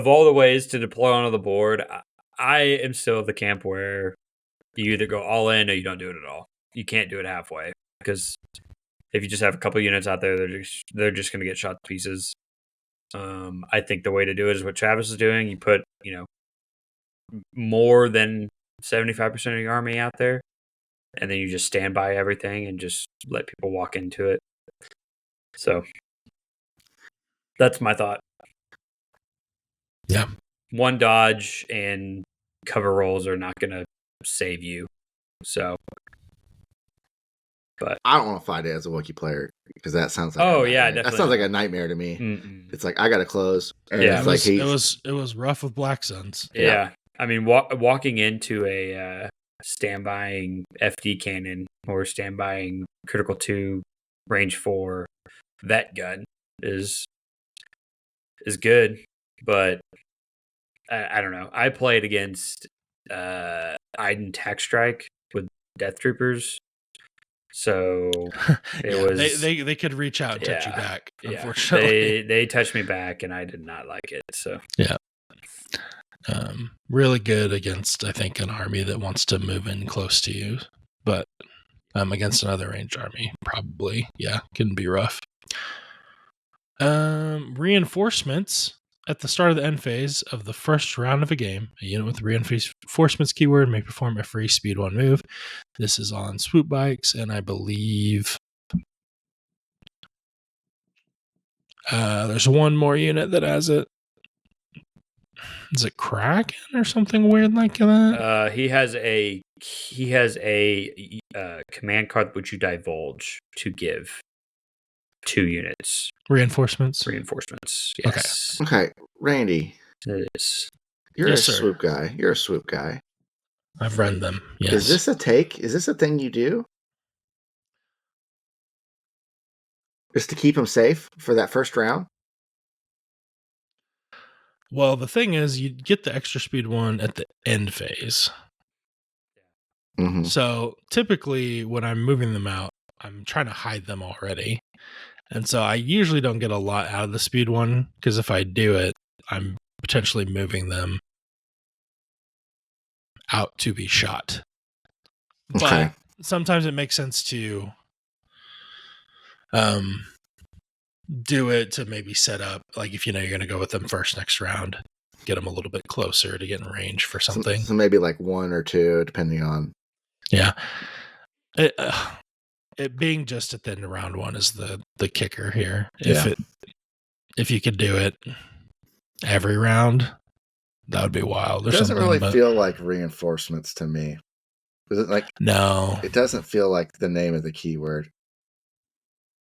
all the ways to deploy onto the board, I am still of the camp where you either go all in or you don't do it at all. You can't do it halfway, because if you just have a couple units out there, they're just going to get shot to pieces. I think the way to do it is what Travis is doing. You put more than 75% of your army out there, and then you just stand by everything and just let people walk into it. So that's my thought. Yeah. One dodge and cover rolls are not going to save you. So, but I don't want to fight it as a Wookiee player because that sounds like definitely that sounds like a nightmare to me. Mm-mm. It's like I got to close. And Yeah, it's it was rough with Black Suns. Yeah. I mean, walking into a standbying FD cannon or standbying critical 2 range 4 vet gun is good, but I don't know. I played against Iden Tac Strike with Death Troopers, so it was they could reach out and touch you back. Unfortunately, they touched me back, and I did not like it. So yeah. Really good against, I think, an army that wants to move in close to you, but against another ranged army, probably, can be rough. Reinforcements. At the start of the end phase of the first round of a game, a unit with the reinforcements keyword may perform a free speed 1 move. This is on swoop bikes, and I believe there's one more unit that has it. Is it Kraken or something weird like that? He has a command card which you divulge to give 2 units. Reinforcements. Yes. Okay, Randy. It is. You're a swoop guy. You're a swoop guy. I've read them. Yes. Is this a take? Is this a thing you do? Just to keep them safe for that first round? Well, the thing is, you get the extra speed 1 at the end phase. Mm-hmm. So typically when I'm moving them out, I'm trying to hide them already. And so I usually don't get a lot out of the speed 1, because if I do it, I'm potentially moving them out to be shot. Okay. But sometimes it makes sense to do it to maybe set up, like if you're going to go with them first next round, get them a little bit closer to get in range for something. So maybe like 1 or 2, depending on. Yeah. It being just at the end of round 1 is the kicker here. If you could do it every round, that would be wild. It doesn't really feel like reinforcements to me. Is it like? No, it doesn't feel like the name of the keyword.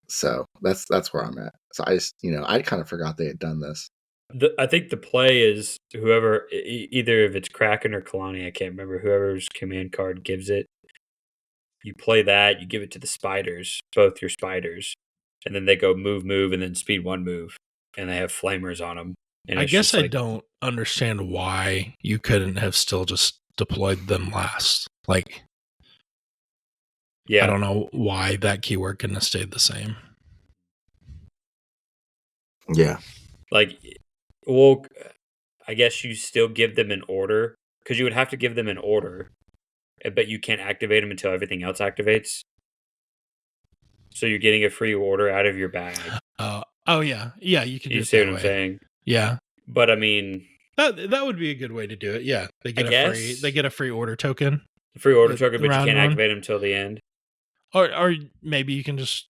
So that's where I'm at. So I just I kind of forgot they had done this. I think the play is whoever, either if it's Kraken or Kalani, I can't remember, whoever's command card gives it. You play that, you give it to the spiders, both your spiders, and then they go move, and then speed 1 move, and they have flamers on them. And I guess I don't understand why you couldn't have still just deployed them last. Like, I don't know why that keyword couldn't have stayed the same. Yeah. Like, well, I guess you still give them an order, because you would have to give them an order, but you can't activate them until everything else activates. So you're getting a free order out of your bag. Oh yeah, you can. You see what I'm saying? Yeah, but I mean, that would be a good way to do it. Yeah, they get a free order token. Free order token, but you can't activate them till the end. Or maybe you can just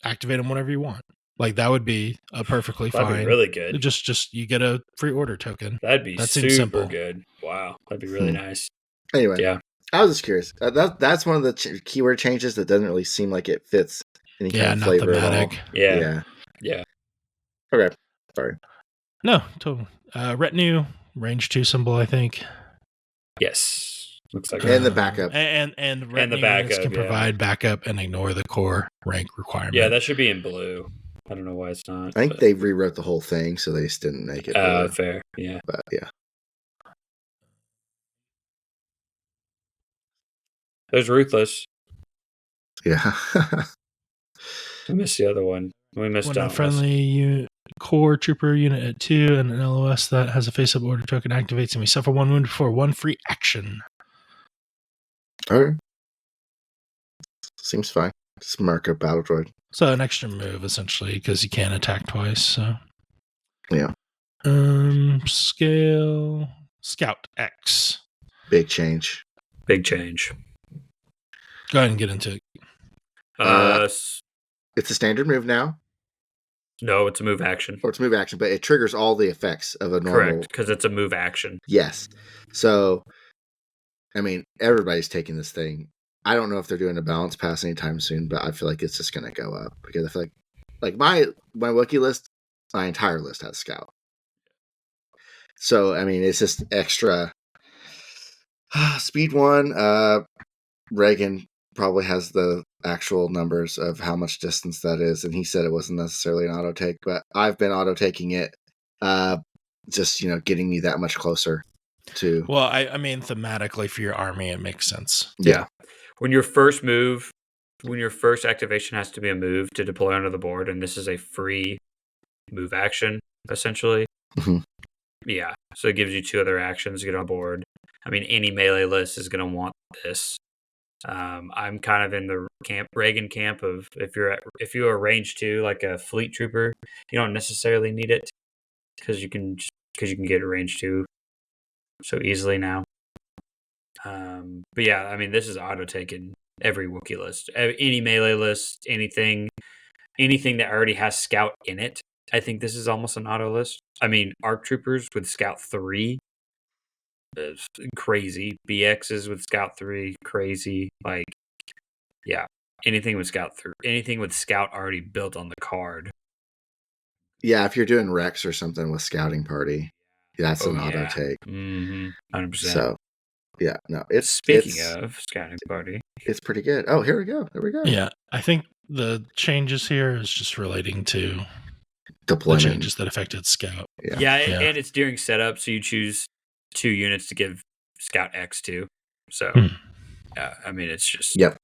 activate them whenever you want. Like that would be a perfectly fine. That'd be really good. Just you get a free order token. That seems super good. Wow, that'd be really nice. Anyway, yeah, I was just curious. That's one of the keyword changes that doesn't really seem like it fits any kind of flavor at all. Yeah. Okay, sorry. No, totally. Retinue range 2 symbol, I think. Yes. Looks like And the backup. And And the retinue units backup, can yeah. provide backup and ignore the core rank requirement. Yeah, that should be in blue. I don't know why it's not. I think they rewrote the whole thing, so they just didn't make it blue. Fair, yeah. But yeah. There's Ruthless. Yeah. We missed the other one. We missed when a Dauntless. friendly core trooper unit at 2 and an LOS that has a face-up order token activates and we suffer 1 wound for 1 free action. Okay. Seems fine. Just mark a battle droid. So an extra move, essentially, because you can't attack twice. So Yeah. Scale Scout X. Big change. Big change. Go ahead and get into it. It's a standard move now. No, it's a move action. Or it's a move action, but it triggers all the effects of a normal. Correct, because it's a move action. Yes. So, I mean, everybody's taking this thing. I don't know if they're doing a balance pass anytime soon, but I feel like it's just going to go up because I feel like my Wookiee list, my entire list has Scout. So, I mean, it's just extra. Speed 1, Reagan probably has the actual numbers of how much distance that is, and he said it wasn't necessarily an auto take, but I've been auto taking it, just getting me that much closer to. Well, I mean, thematically for your army, it makes sense. Yeah. When your first activation has to be a move to deploy onto the board, and this is a free move action, essentially. Mm-hmm. Yeah, so it gives you 2 other actions to get on board. I mean, any melee list is going to want this. I'm kind of in the Reagan camp of if you're a range 2, like a fleet trooper, you don't necessarily need it because you can get a range 2 so easily now. But yeah, I mean, this is auto taken every Wookiee list, any melee list, anything that already has Scout in it. I think this is almost an auto list. I mean, ARC troopers with Scout 3 is crazy. BXs with Scout 3, crazy. Like, yeah, anything with Scout already built on the card. Yeah, if you're doing Rex or something with Scouting Party, that's an auto take. 100%. So, yeah, no, Speaking of Scouting Party, it's pretty good. Oh, here we go. Yeah, I think the changes here is just relating to deployment. The changes that affected Scout. Yeah, and it's during setup, so you choose 2 units to give Scout X to. So, I mean, it's just yep.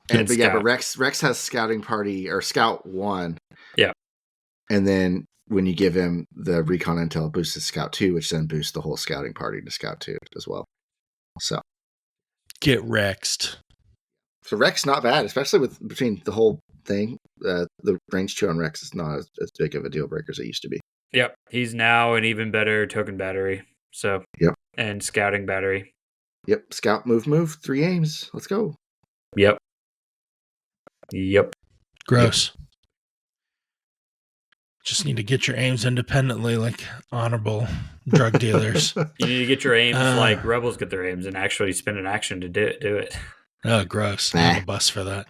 But Rex has Scouting Party or Scout 1. Yeah, and then when you give him the Recon Intel, it boosts his Scout 2, which then boosts the whole Scouting Party to Scout 2 as well. So get Rexed. So Rex not bad, especially between the whole thing. The range 2 on Rex is not as big of a deal breaker as it used to be. Yep, he's now an even better token battery. So yep, and scouting battery. Yep, scout move 3 aims. Let's go. Yep. Gross. Just need to get your aims independently, like honorable drug dealers. You need to get your aims like rebels get their aims and actually spend an action to do it. Oh, gross. I'm a bus for that.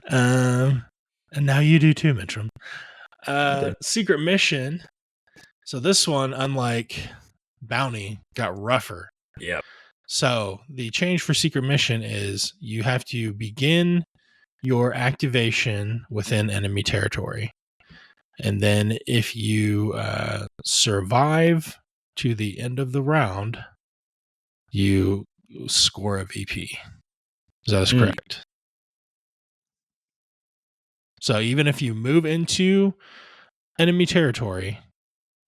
And now you do too, Mitchum. Secret mission. So this one, unlike Bounty, got rougher. Yep. So the change for secret mission is you have to begin your activation within enemy territory. And then if you survive to the end of the round, you score a VP. That is correct. So even if you move into enemy territory,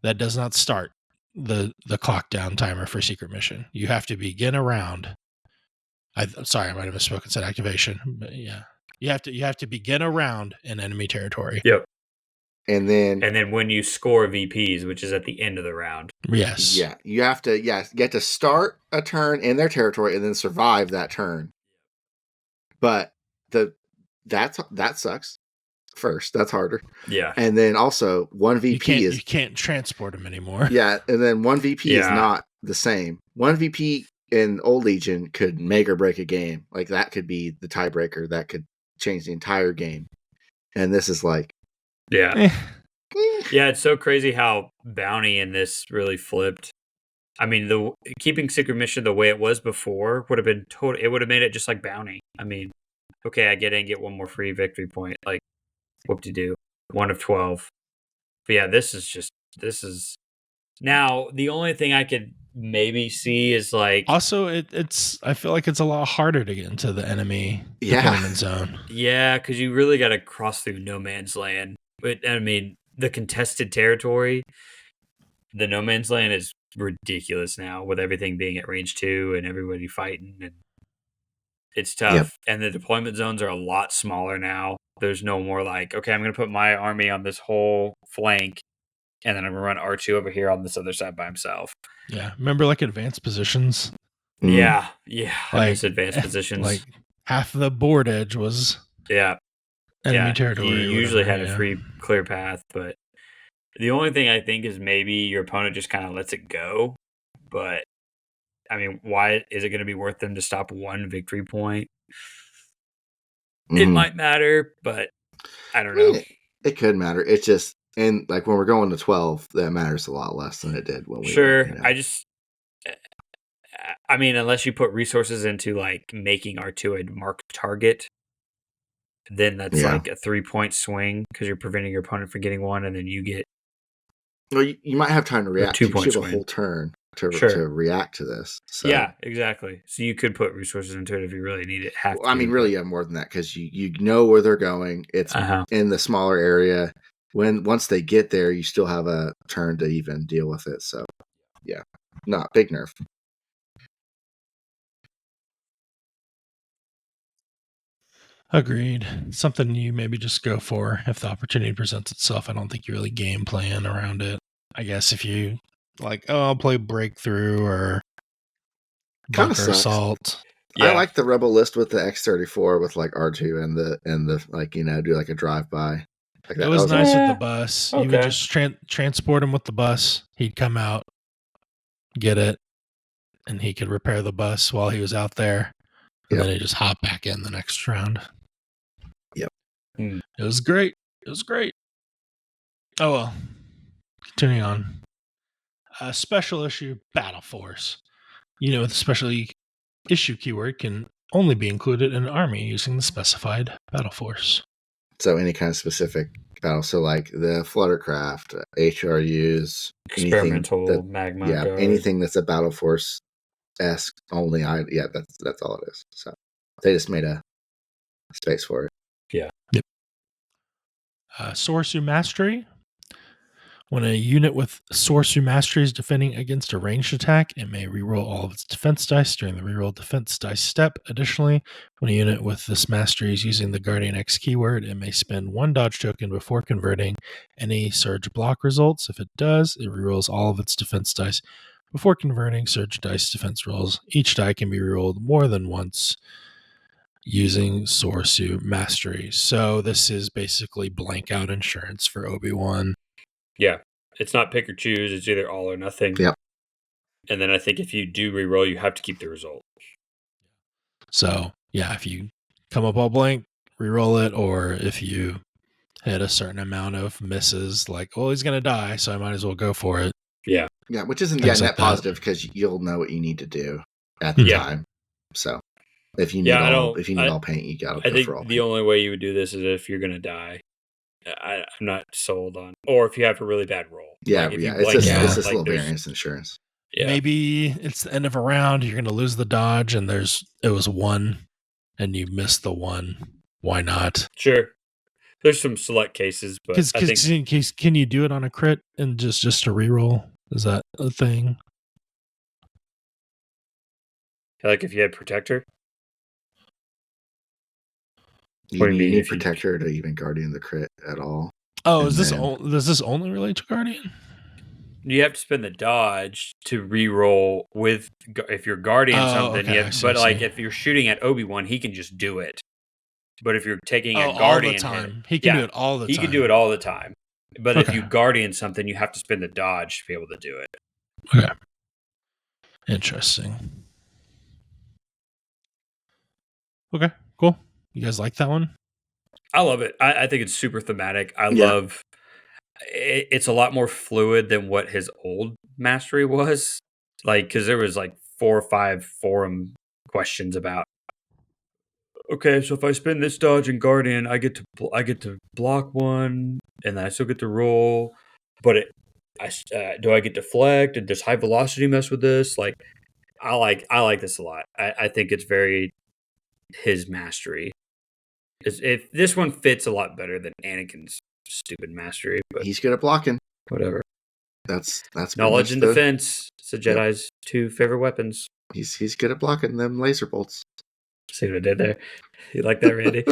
that does not start the clock down timer for secret mission. You have to begin a round. Sorry, I might have misspoken and said activation, but yeah, you have to begin a round in enemy territory. Yep. And then when you score VPs, which is at the end of the round. Yes. Yeah. You have to get to start a turn in their territory and then survive that turn. But that sucks. First, that's harder. Yeah. And then also 1 VP you can't transport them anymore. Yeah, and then 1 VP is not the same. 1 VP in Old Legion could make or break a game. Like that could be the tiebreaker that could change the entire game. And this is like yeah. Yeah, it's so crazy how Bounty in this really flipped. I mean, the keeping secret mission the way it was before would have been total. It would have made it just like bounty. I mean, okay, I get one more free victory point. Like, whoop de doo, 1 of 12. But yeah, this is now the only thing I could maybe see is like Also, it's I feel like it's a lot harder to get into the enemy deployment zone. Yeah, because you really got to cross through no man's land. But I mean, the contested territory, the no man's land is ridiculous now with everything being at range 2 and everybody fighting, and it's tough. Yep. And the deployment zones are a lot smaller now. There's no more like, okay, I'm going to put my army on this whole flank, and then I'm going to run R2 over here on this other side by himself. Yeah, remember like advanced positions? Yeah, I Like miss advanced positions. like half the board edge was yeah, enemy territory. You or usually whatever, had a free clear path, but the only thing I think is maybe your opponent just kind of lets it go. But I mean, why is it going to be worth them to stop 1 victory point? It might matter, but I don't know. It could matter. It's just, and like when we're going to 12, that matters a lot less than it did when we Sure, were, I mean, unless you put resources into like making R2 a marked target, then that's like a 3-point swing because you're preventing your opponent from getting 1, and then you get. Well, you might have time to react. 2-point you swing. have a whole turn to react to this. So. Yeah, exactly. So you could put resources into it if you really need it. Well, I mean, really, you have more than that because you know where they're going. It's in the smaller area. Once they get there, you still have a turn to even deal with it. So, yeah, not big nerf. Agreed. Something you maybe just go for if the opportunity presents itself. I don't think you really game plan around it. I guess if you like, I'll play breakthrough or bunker assault. Yeah. I like the rebel list with the X-34 with like R2 and the like, do like a drive by. Like it was nice with the bus. Okay. You would just transport him with the bus. He'd come out, get it, and he could repair the bus while he was out there. And then he'd just hop back in the next round. Yep. It was great. Oh, well. Continuing on. Special issue Battle Force. Unit with a special issue keyword can only be included in an army using the specified Battle Force. So any kind of specific battle. So like the Fluttercraft, HRUs, experimental magma. Yeah, anything that's a Battle Force-esque only. That's all it is. So they just made a space for it. Yeah. Yep. Sorcery Mastery. When a unit with Sorcery Mastery is defending against a ranged attack, it may reroll all of its defense dice during the reroll defense dice step. Additionally, when a unit with this mastery is using the Guardian X keyword, it may spend 1 dodge token before converting any surge block results. If it does, it rerolls all of its defense dice before converting surge dice defense rolls. Each die can be rerolled more than once using Sorcery Mastery. So this is basically blank out insurance for Obi-Wan. Yeah, it's not pick or choose. It's either all or nothing. Yep. And then I think if you do reroll, you have to keep the result. So, yeah, if you come up all blank, reroll it. Or if you hit a certain amount of misses, like, well, he's going to die, so I might as well go for it. Yeah. Yeah, which isn't net positive because you'll know what you need to do at the time. So if you need all paint, you got to go for all paint. The only way you would do this is if you're going to die. I'm not sold on, or if you have a really bad roll. Yeah, it's just little variance insurance. Yeah. Maybe it's the end of a round. You're going to lose the dodge, and it was 1, and you missed the 1. Why not? Sure. There's some select cases, but can you do it on a crit and just a reroll? Is that a thing? Like if you had Protector. You need Protector to even Guardian the crit at all. Oh, does this only relate to Guardian? You have to spend the dodge to re-roll with if you're Guardian something. Okay, if you're shooting at Obi-Wan, he can just do it. But if you're taking a Guardian, all the time. He can do it all the time. He can do it all the time. But if you Guardian something, you have to spend the dodge to be able to do it. Okay. Interesting. Okay, cool. You guys like that one? I love it. I think it's super thematic. I love it's a lot more fluid than what his old mastery was. like, because there was like 4 or 5 forum questions about, okay, so if I spend this dodge and guardian, I get to block one, and I still get to roll, but do I get deflect? And does high velocity mess with this? Like, I like this a lot. I think it's very his mastery. If this one fits a lot better than Anakin's stupid mastery, but He's good at blocking. whatever. That's Knowledge and defense. It's a Jedi's 2 favorite weapons. He's good at blocking them laser bolts. See what I did there? You like that, Randy?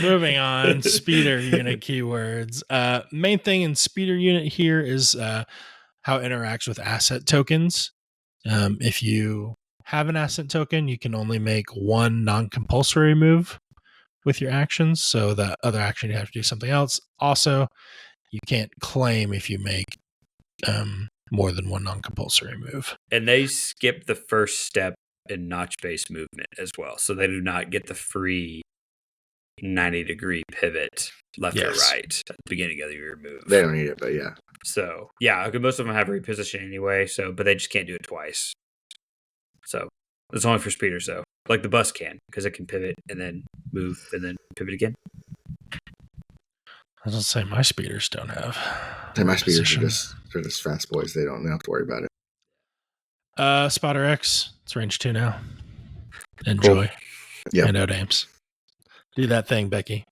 Moving on, speeder unit keywords. Main thing in speeder unit here is how it interacts with asset tokens. If you have an asset token, you can only make one non-compulsory move with your actions. So the other action, you have to do something else. Also, you can't claim if you make more than one non-compulsory move. And they skip the first step in notch-based movement as well. So they do not get the free 90-degree pivot left or right at the beginning of your move. They don't need it, but yeah. So, yeah, most of them have reposition anyway, but they just can't do it twice. So, it's only for speeders, though. Like the bus can, because it can pivot and then move and then pivot again. I was going to say, my speeders don't have. My speeders they're just fast boys. They don't have to worry about it. Spotter X, it's range 2 now. Enjoy. Cool. Yeah. And Odames. Do that thing, Becky.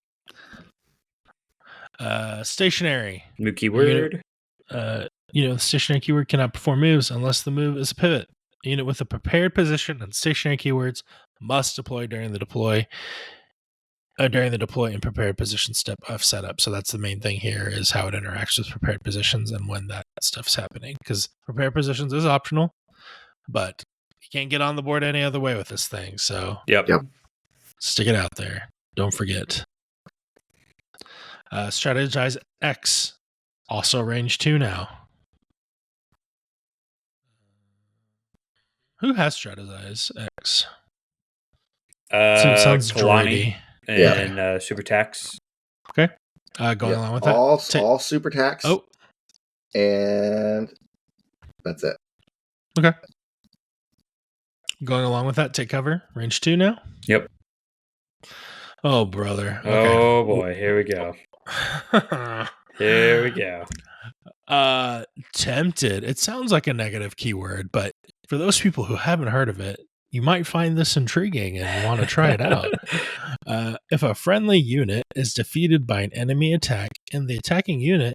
Stationary. New keyword. The stationary keyword cannot perform moves unless the move is a pivot. A unit with a prepared position and stationary keywords must deploy during the deploy and prepared position step of setup. So that's the main thing here, is how it interacts with prepared positions and when that stuff's happening. Because prepared positions is optional, but you can't get on the board any other way with this thing. So Yep. Stick it out there. Don't forget. Strategize X, also range 2 now. Who has Strategize X? Sounds Kalani droidy. And Super Tax. Okay. Going along with that. All super tax. Oh. And that's it. Okay. Going along with that, take cover. Range 2 now? Yep. Oh, brother. Okay. Oh, boy. Here we go. Here we go. Tempted. It sounds like a negative keyword, but for those people who haven't heard of it, you might find this intriguing and want to try it out. If a friendly unit is defeated by an enemy attack and the attacking unit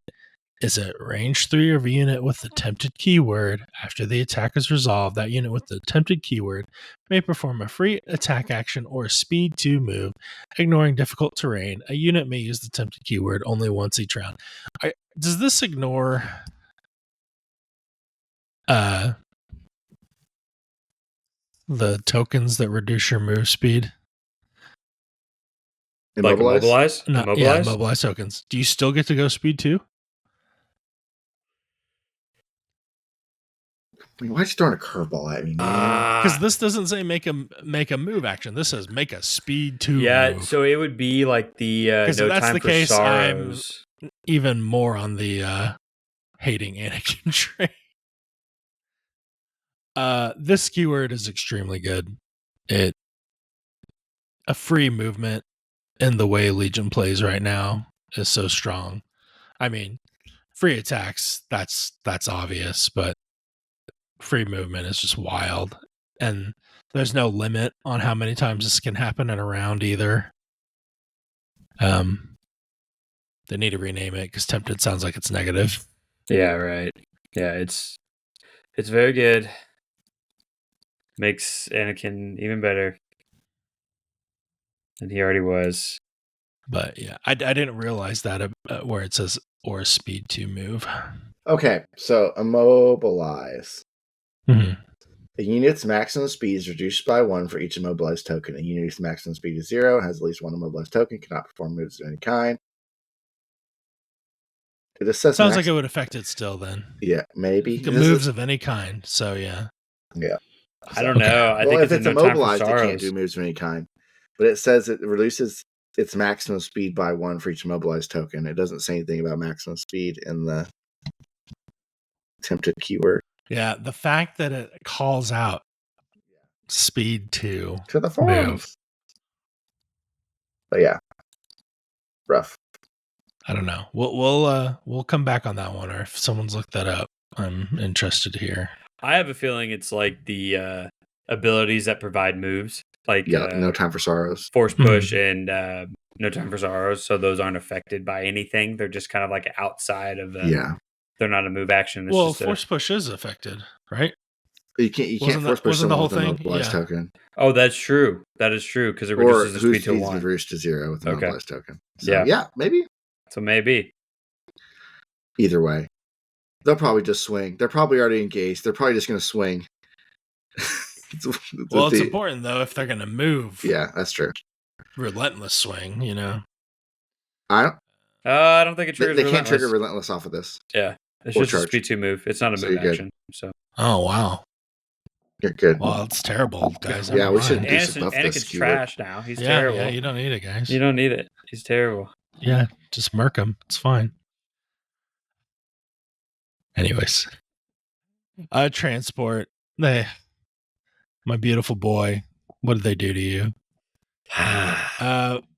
is at range 3 of a unit with the tempted keyword, after the attack is resolved, that unit with the tempted keyword may perform a free attack action or a speed 2 move, ignoring difficult terrain. A unit may use the tempted keyword only once each round. Does this ignore the tokens that reduce your move speed? Immobilize? No, yeah, immobilize tokens. Do you still get to go speed 2? Why are you throwing a curveball at me, man? Because this doesn't say make a move action. This says make a speed 2 move. So it would be like the no if that's time the for case, sorrows. I'm even more on the hating Anakin train. This keyword is extremely good. A free movement in the way Legion plays right now is so strong. I mean, free attacks, that's obvious, but free movement is just wild. And there's no limit on how many times this can happen in a round either. They need to rename it because tempted sounds like it's negative. Yeah, right. Yeah, it's very good. Makes Anakin even better than he already was. But yeah, I didn't realize that where it says or a speed 2 move. Okay, so immobilize. Mm-hmm. A unit's maximum speed is reduced by 1 for each immobilized token. A unit's maximum speed is 0, has at least 1 immobilized token, cannot perform moves of any kind. It says sounds like it would affect it still then. Yeah, maybe. Moves of any kind, so yeah. Yeah. I don't know. I think if it's no immobilized, it sorrows. can't do moves of any kind. But it says it reduces its maximum speed by 1 for each immobilized token. It doesn't say anything about maximum speed in the tempted keyword. Yeah, the fact that it calls out speed to the move. forums. But yeah, rough. I don't know. We'll come back on that one, or if someone's looked that up, I'm interested to hear. I have a feeling it's like the abilities that provide moves, like No Time for Sorrows, Force Push, and No Time for Sorrows. So those aren't affected by anything. They're just kind of like outside of the. Yeah, They're not a move action. It's Well, just Force Push is affected, right? you can't Wasn't force that- push wasn't the someone whole with a thing? mobilized Yeah. token, Oh, that's true. That is true because it or reduces the whose speed to speed's been 1. reduced to 0 with a Okay. mobilized token. So, Yeah. Maybe. So maybe. Either way, they'll probably just swing. They're probably already engaged. They're probably just going to swing. Well, it's important though if they're going to move. Yeah, that's true. Relentless swing, you know. I don't think it triggers. They can't trigger relentless off of this. Yeah, it's Or just charge. a speed 2 move. It's not a So move you're good. action. So. Oh wow. You're good. Well, it's terrible, guys. Yeah, we should Never mind. do some buff this Anakin's keyword. trash now. He's Yeah, terrible. yeah, you don't need it, guys. You don't need it. He's terrible. Yeah, just murk him. It's fine. Anyways, transport. My beautiful boy. What did they do to you?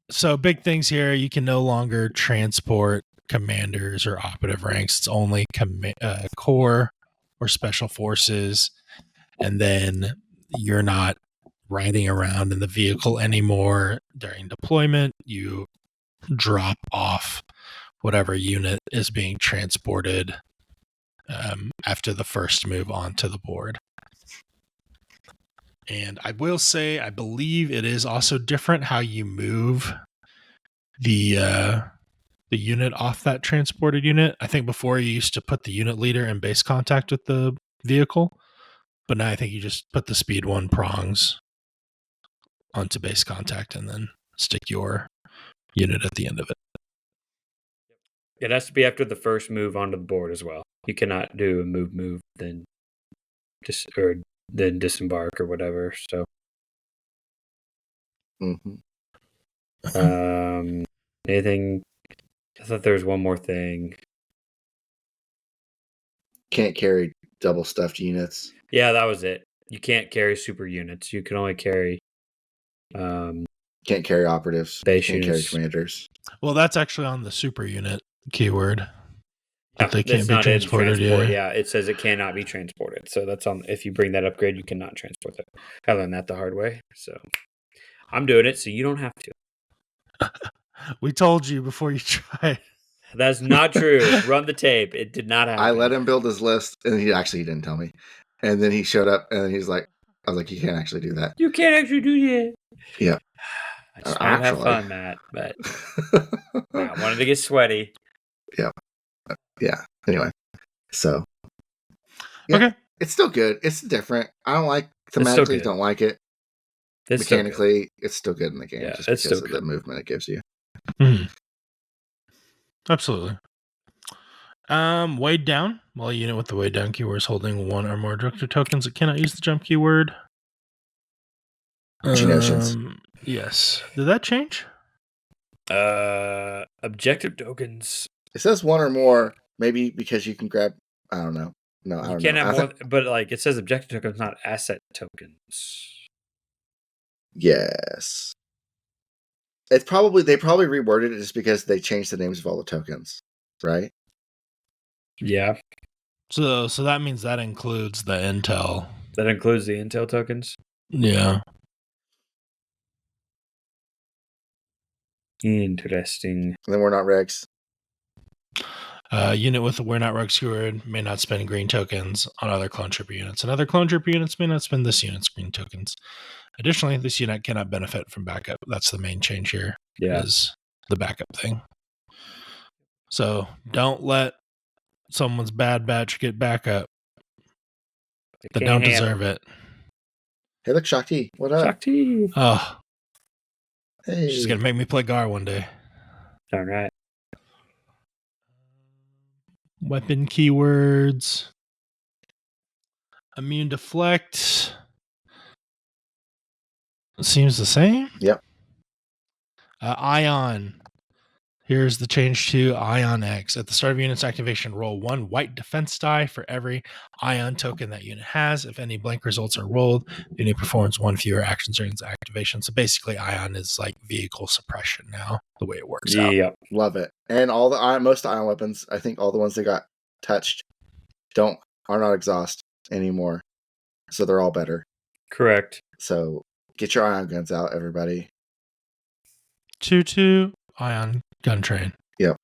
So big things here. You can no longer transport commanders or operative ranks. It's only core or special forces, and then you're not riding around in the vehicle anymore during deployment. You drop off whatever unit is being transported after the first move onto the board. And I will say, I believe it is also different how you move the unit off that transported unit. I think before you used to put the unit leader in base contact with the vehicle, but now I think you just put the speed 1 prongs onto base contact and then stick your unit at the end of it. It has to be after the first move onto the board as well. You cannot do a move, then then disembark or whatever. So, anything? I thought there was one more thing. Can't carry double stuffed units. Yeah, that was it. You can't carry super units. You can only carry. Can't carry operatives. Base Can't units. carry commanders. Well, that's actually on the super unit keyword. That they can't That's be not in transported. transport. Yeah. Yeah, it says it cannot be transported. So that's on. If you bring that upgrade, you cannot transport it. I learned that the hard way. So I'm doing it, so you don't have to. We told you before you tried. That's not true. Run the tape. It did not happen. I let him build his list, and he didn't tell me. And then he showed up, and he's like, I was like, you can't actually do that. You can't actually do that. Yeah. I just wanted to have fun, Matt, but I wanted to get sweaty. Yeah. Anyway, so yeah, Okay. it's still good. It's different. I don't like thematically. Don't like it. It's Mechanically, it's still good in the game. Yeah, just it's because still of the good. movement it gives you. Mm-hmm. Absolutely. Weighed down. While a unit with the weighed down keyword is holding 1 or more director tokens, it cannot use the jump keyword. Genotions. Yes. Did that change? Objective tokens. It says 1 or more, maybe because you can grab. I don't know. No, I You don't can't know. have more, but like it says objective tokens, not asset tokens. Yes. They probably reworded it just because they changed the names of all the tokens, right? Yeah. So that means that includes the intel. That includes the intel tokens. Yeah. Interesting. And then we're not regs. Unit with a we're not rogue keyword may not spend green tokens on other clone trooper units, and other clone trooper units may not spend this unit's green tokens. Additionally, this unit cannot benefit from backup. That's the main change here. Yeah. Is the backup thing. So don't let someone's bad batch get backup. They don't deserve it. Hey, look, Shakti. What up? Shakti. Oh, Hey. she's gonna make me play Gar one day. All right. Weapon keywords. Immune deflect. Seems the same. Yep. Ion. Here's the change to Ion X. At the start of unit's activation, roll 1 white defense die for every Ion token that unit has. If any blank results are rolled, the unit performs 1 fewer actions during its activation. So basically, Ion is like vehicle suppression now, the way it works out. Yep. Love it. And all the most Ion weapons, I think all the ones that got touched are not exhaust anymore. So they're all better. Correct. So get your Ion guns out, everybody. 2/2 Ion gun train. Yep.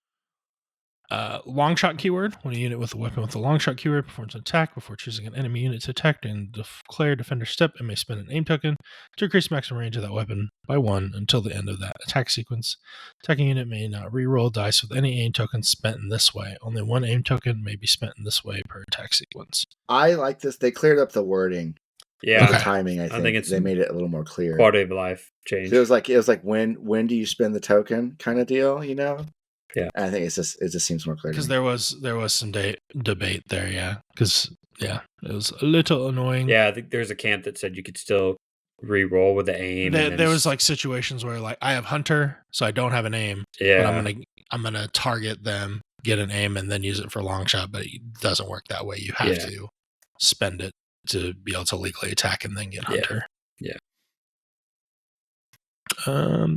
Long shot keyword. When a unit with a weapon with a long shot keyword performs an attack before choosing an enemy unit to attack and declare defender step, it may spend an aim token to increase maximum range of that weapon by 1 until the end of that attack sequence. Attacking unit may not re-roll dice with any aim token spent in this way. Only 1 aim token may be spent in this way per attack sequence. I like this. They cleared up the wording. Yeah. The timing, I think it's they made it a little more clear. Quality of life change. It was like when do you spend the token kind of deal, you know? Yeah. And I think it just seems more clear. Because there was some debate there, yeah. Because it was a little annoying. Yeah, I think there's a camp that said you could still re-roll with the aim. There was like situations where like I have Hunter, so I don't have an aim. Yeah. But I'm gonna target them, get an aim, and then use it for long shot. But it doesn't work that way. You have to spend it to be able to legally attack and then get Hunter. Yeah.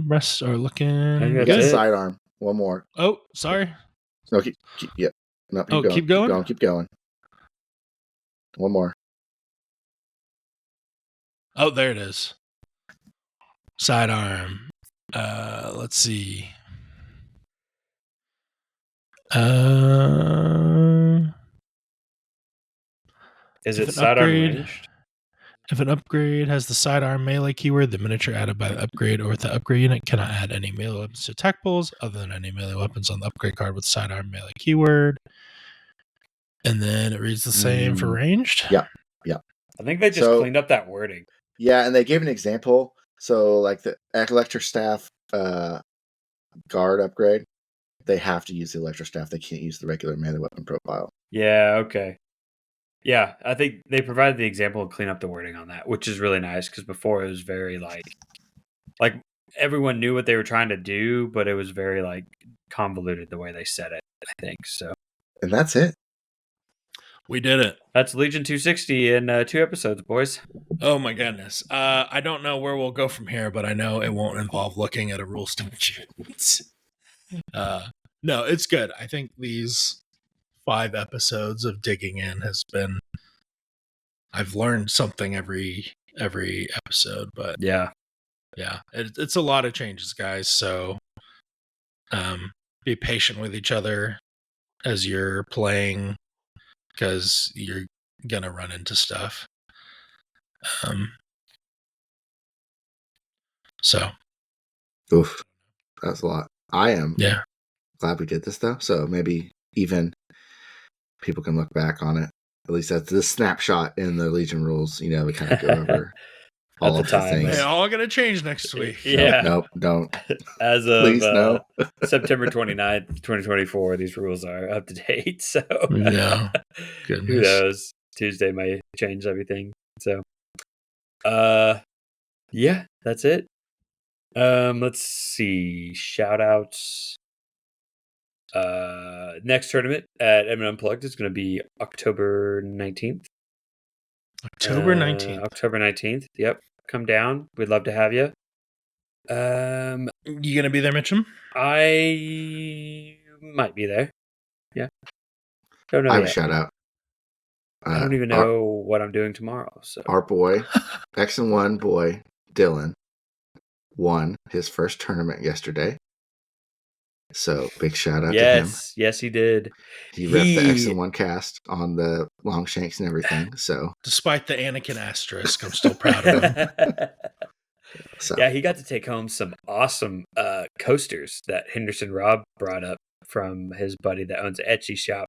Rest are looking You got good. sidearm. One more. Oh, sorry. No, keep yep. No, Keep going? Keep going. One more. Oh, there it is. Sidearm. Let's see. Is it sidearm upgrade, ranged? If an upgrade has the sidearm melee keyword, the miniature added by the upgrade or the upgrade unit cannot add any melee weapons to attack pools other than any melee weapons on the upgrade card with sidearm melee keyword. And then it reads the same for ranged. Yeah. I think they just cleaned up that wording. Yeah, and they gave an example. So like the electric staff guard upgrade, they have to use the electric staff. They can't use the regular melee weapon profile. Yeah, okay. Yeah, I think they provided the example and clean up the wording on that, which is really nice because before it was very like everyone knew what they were trying to do, but it was very like convoluted the way they said it, I think. So, and that's it. We did it. That's Legion 260 in 2 episodes, boys. Oh my goodness. I don't know where we'll go from here, but I know it won't involve looking at a rule statute. No, it's good. I think these 5 episodes of digging in I've learned something every episode, but yeah, it's a lot of changes, guys. So be patient with each other as you're playing, because you're gonna run into stuff. So Oof, that's a lot. I am glad we did this though. So maybe even people can look back on it. At least that's the snapshot in the Legion rules. You know, we kind of go over all of the things. They're all gonna change next week. Yeah. Nope, don't. As of Please, no. September 29th, 2024, these rules are up to date. So yeah, who knows? Tuesday may change everything. So yeah, that's it. Let's see. Shout outs. Next tournament at Edmund Unplugged is going to be October 19th. October 19th. Yep. Come down. We'd love to have you. You gonna be there, Mitchum? I might be there. Yeah. Don't know. I have a shout out. I don't even know what I'm doing tomorrow. So our boy, X1 boy, Dylan, won his first tournament yesterday. So big shout out to him. Yes, he did. He repped the X1 cast on the long shanks and everything. So despite the Anakin asterisk, I'm still proud of him. So. Yeah, he got to take home some awesome coasters that Henderson Rob brought up from his buddy that owns an Etsy shop.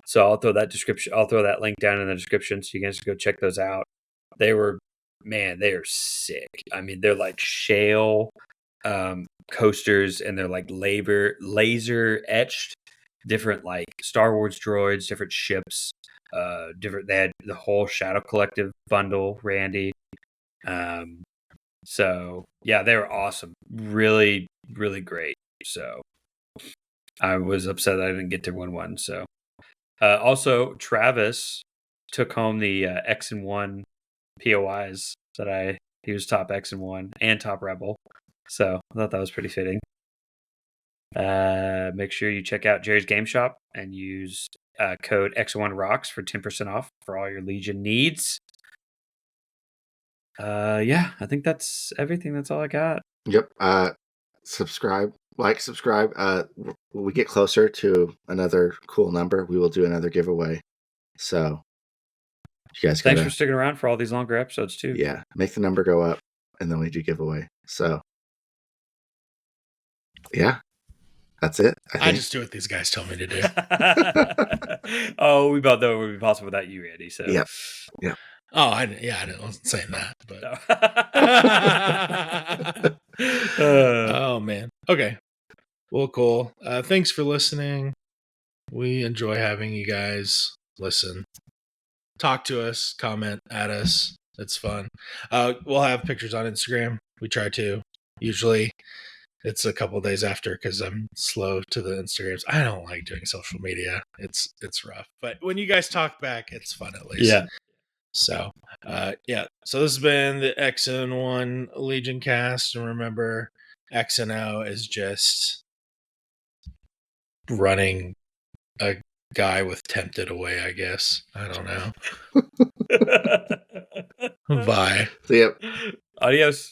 So I'll throw that link down in the description so you guys can go check those out. They are sick. I mean, they're like shale coasters, and they're like laser etched different like Star Wars droids, different ships, they had the whole Shadow Collective bundle, Randy. So yeah, they were awesome. Really, really great. So I was upset I didn't get to win one. So, also Travis took home the X and 1 POIs that he was top X and 1 and top Rebel. So I thought that was pretty fitting. Make sure you check out Jerry's Game Shop and use code X1Rocks for 10% off for all your Legion needs. Yeah, I think that's everything. That's all I got. Yep. Subscribe. When we get closer to another cool number, we will do another giveaway. So you guys Thanks for sticking around for all these longer episodes too. Yeah, make the number go up, and then we do giveaway. So yeah, that's it. I just do what these guys tell me to do. Oh, we both know it would be possible without you, Andy. So yeah. Oh, I wasn't saying that, but oh man. Okay. Well, cool. Thanks for listening. We enjoy having you guys listen. Talk to us, comment at us. It's fun. We'll have pictures on Instagram. We try to. Usually it's a couple days after because I'm slow to the Instagrams. I don't like doing social media. It's rough. But when you guys talk back, it's fun at least. Yeah. So, yeah. So this has been the XN1 Legion cast. And remember, XNO is just running a guy with Tempted away, I guess. I don't know. Bye. See ya. Adios.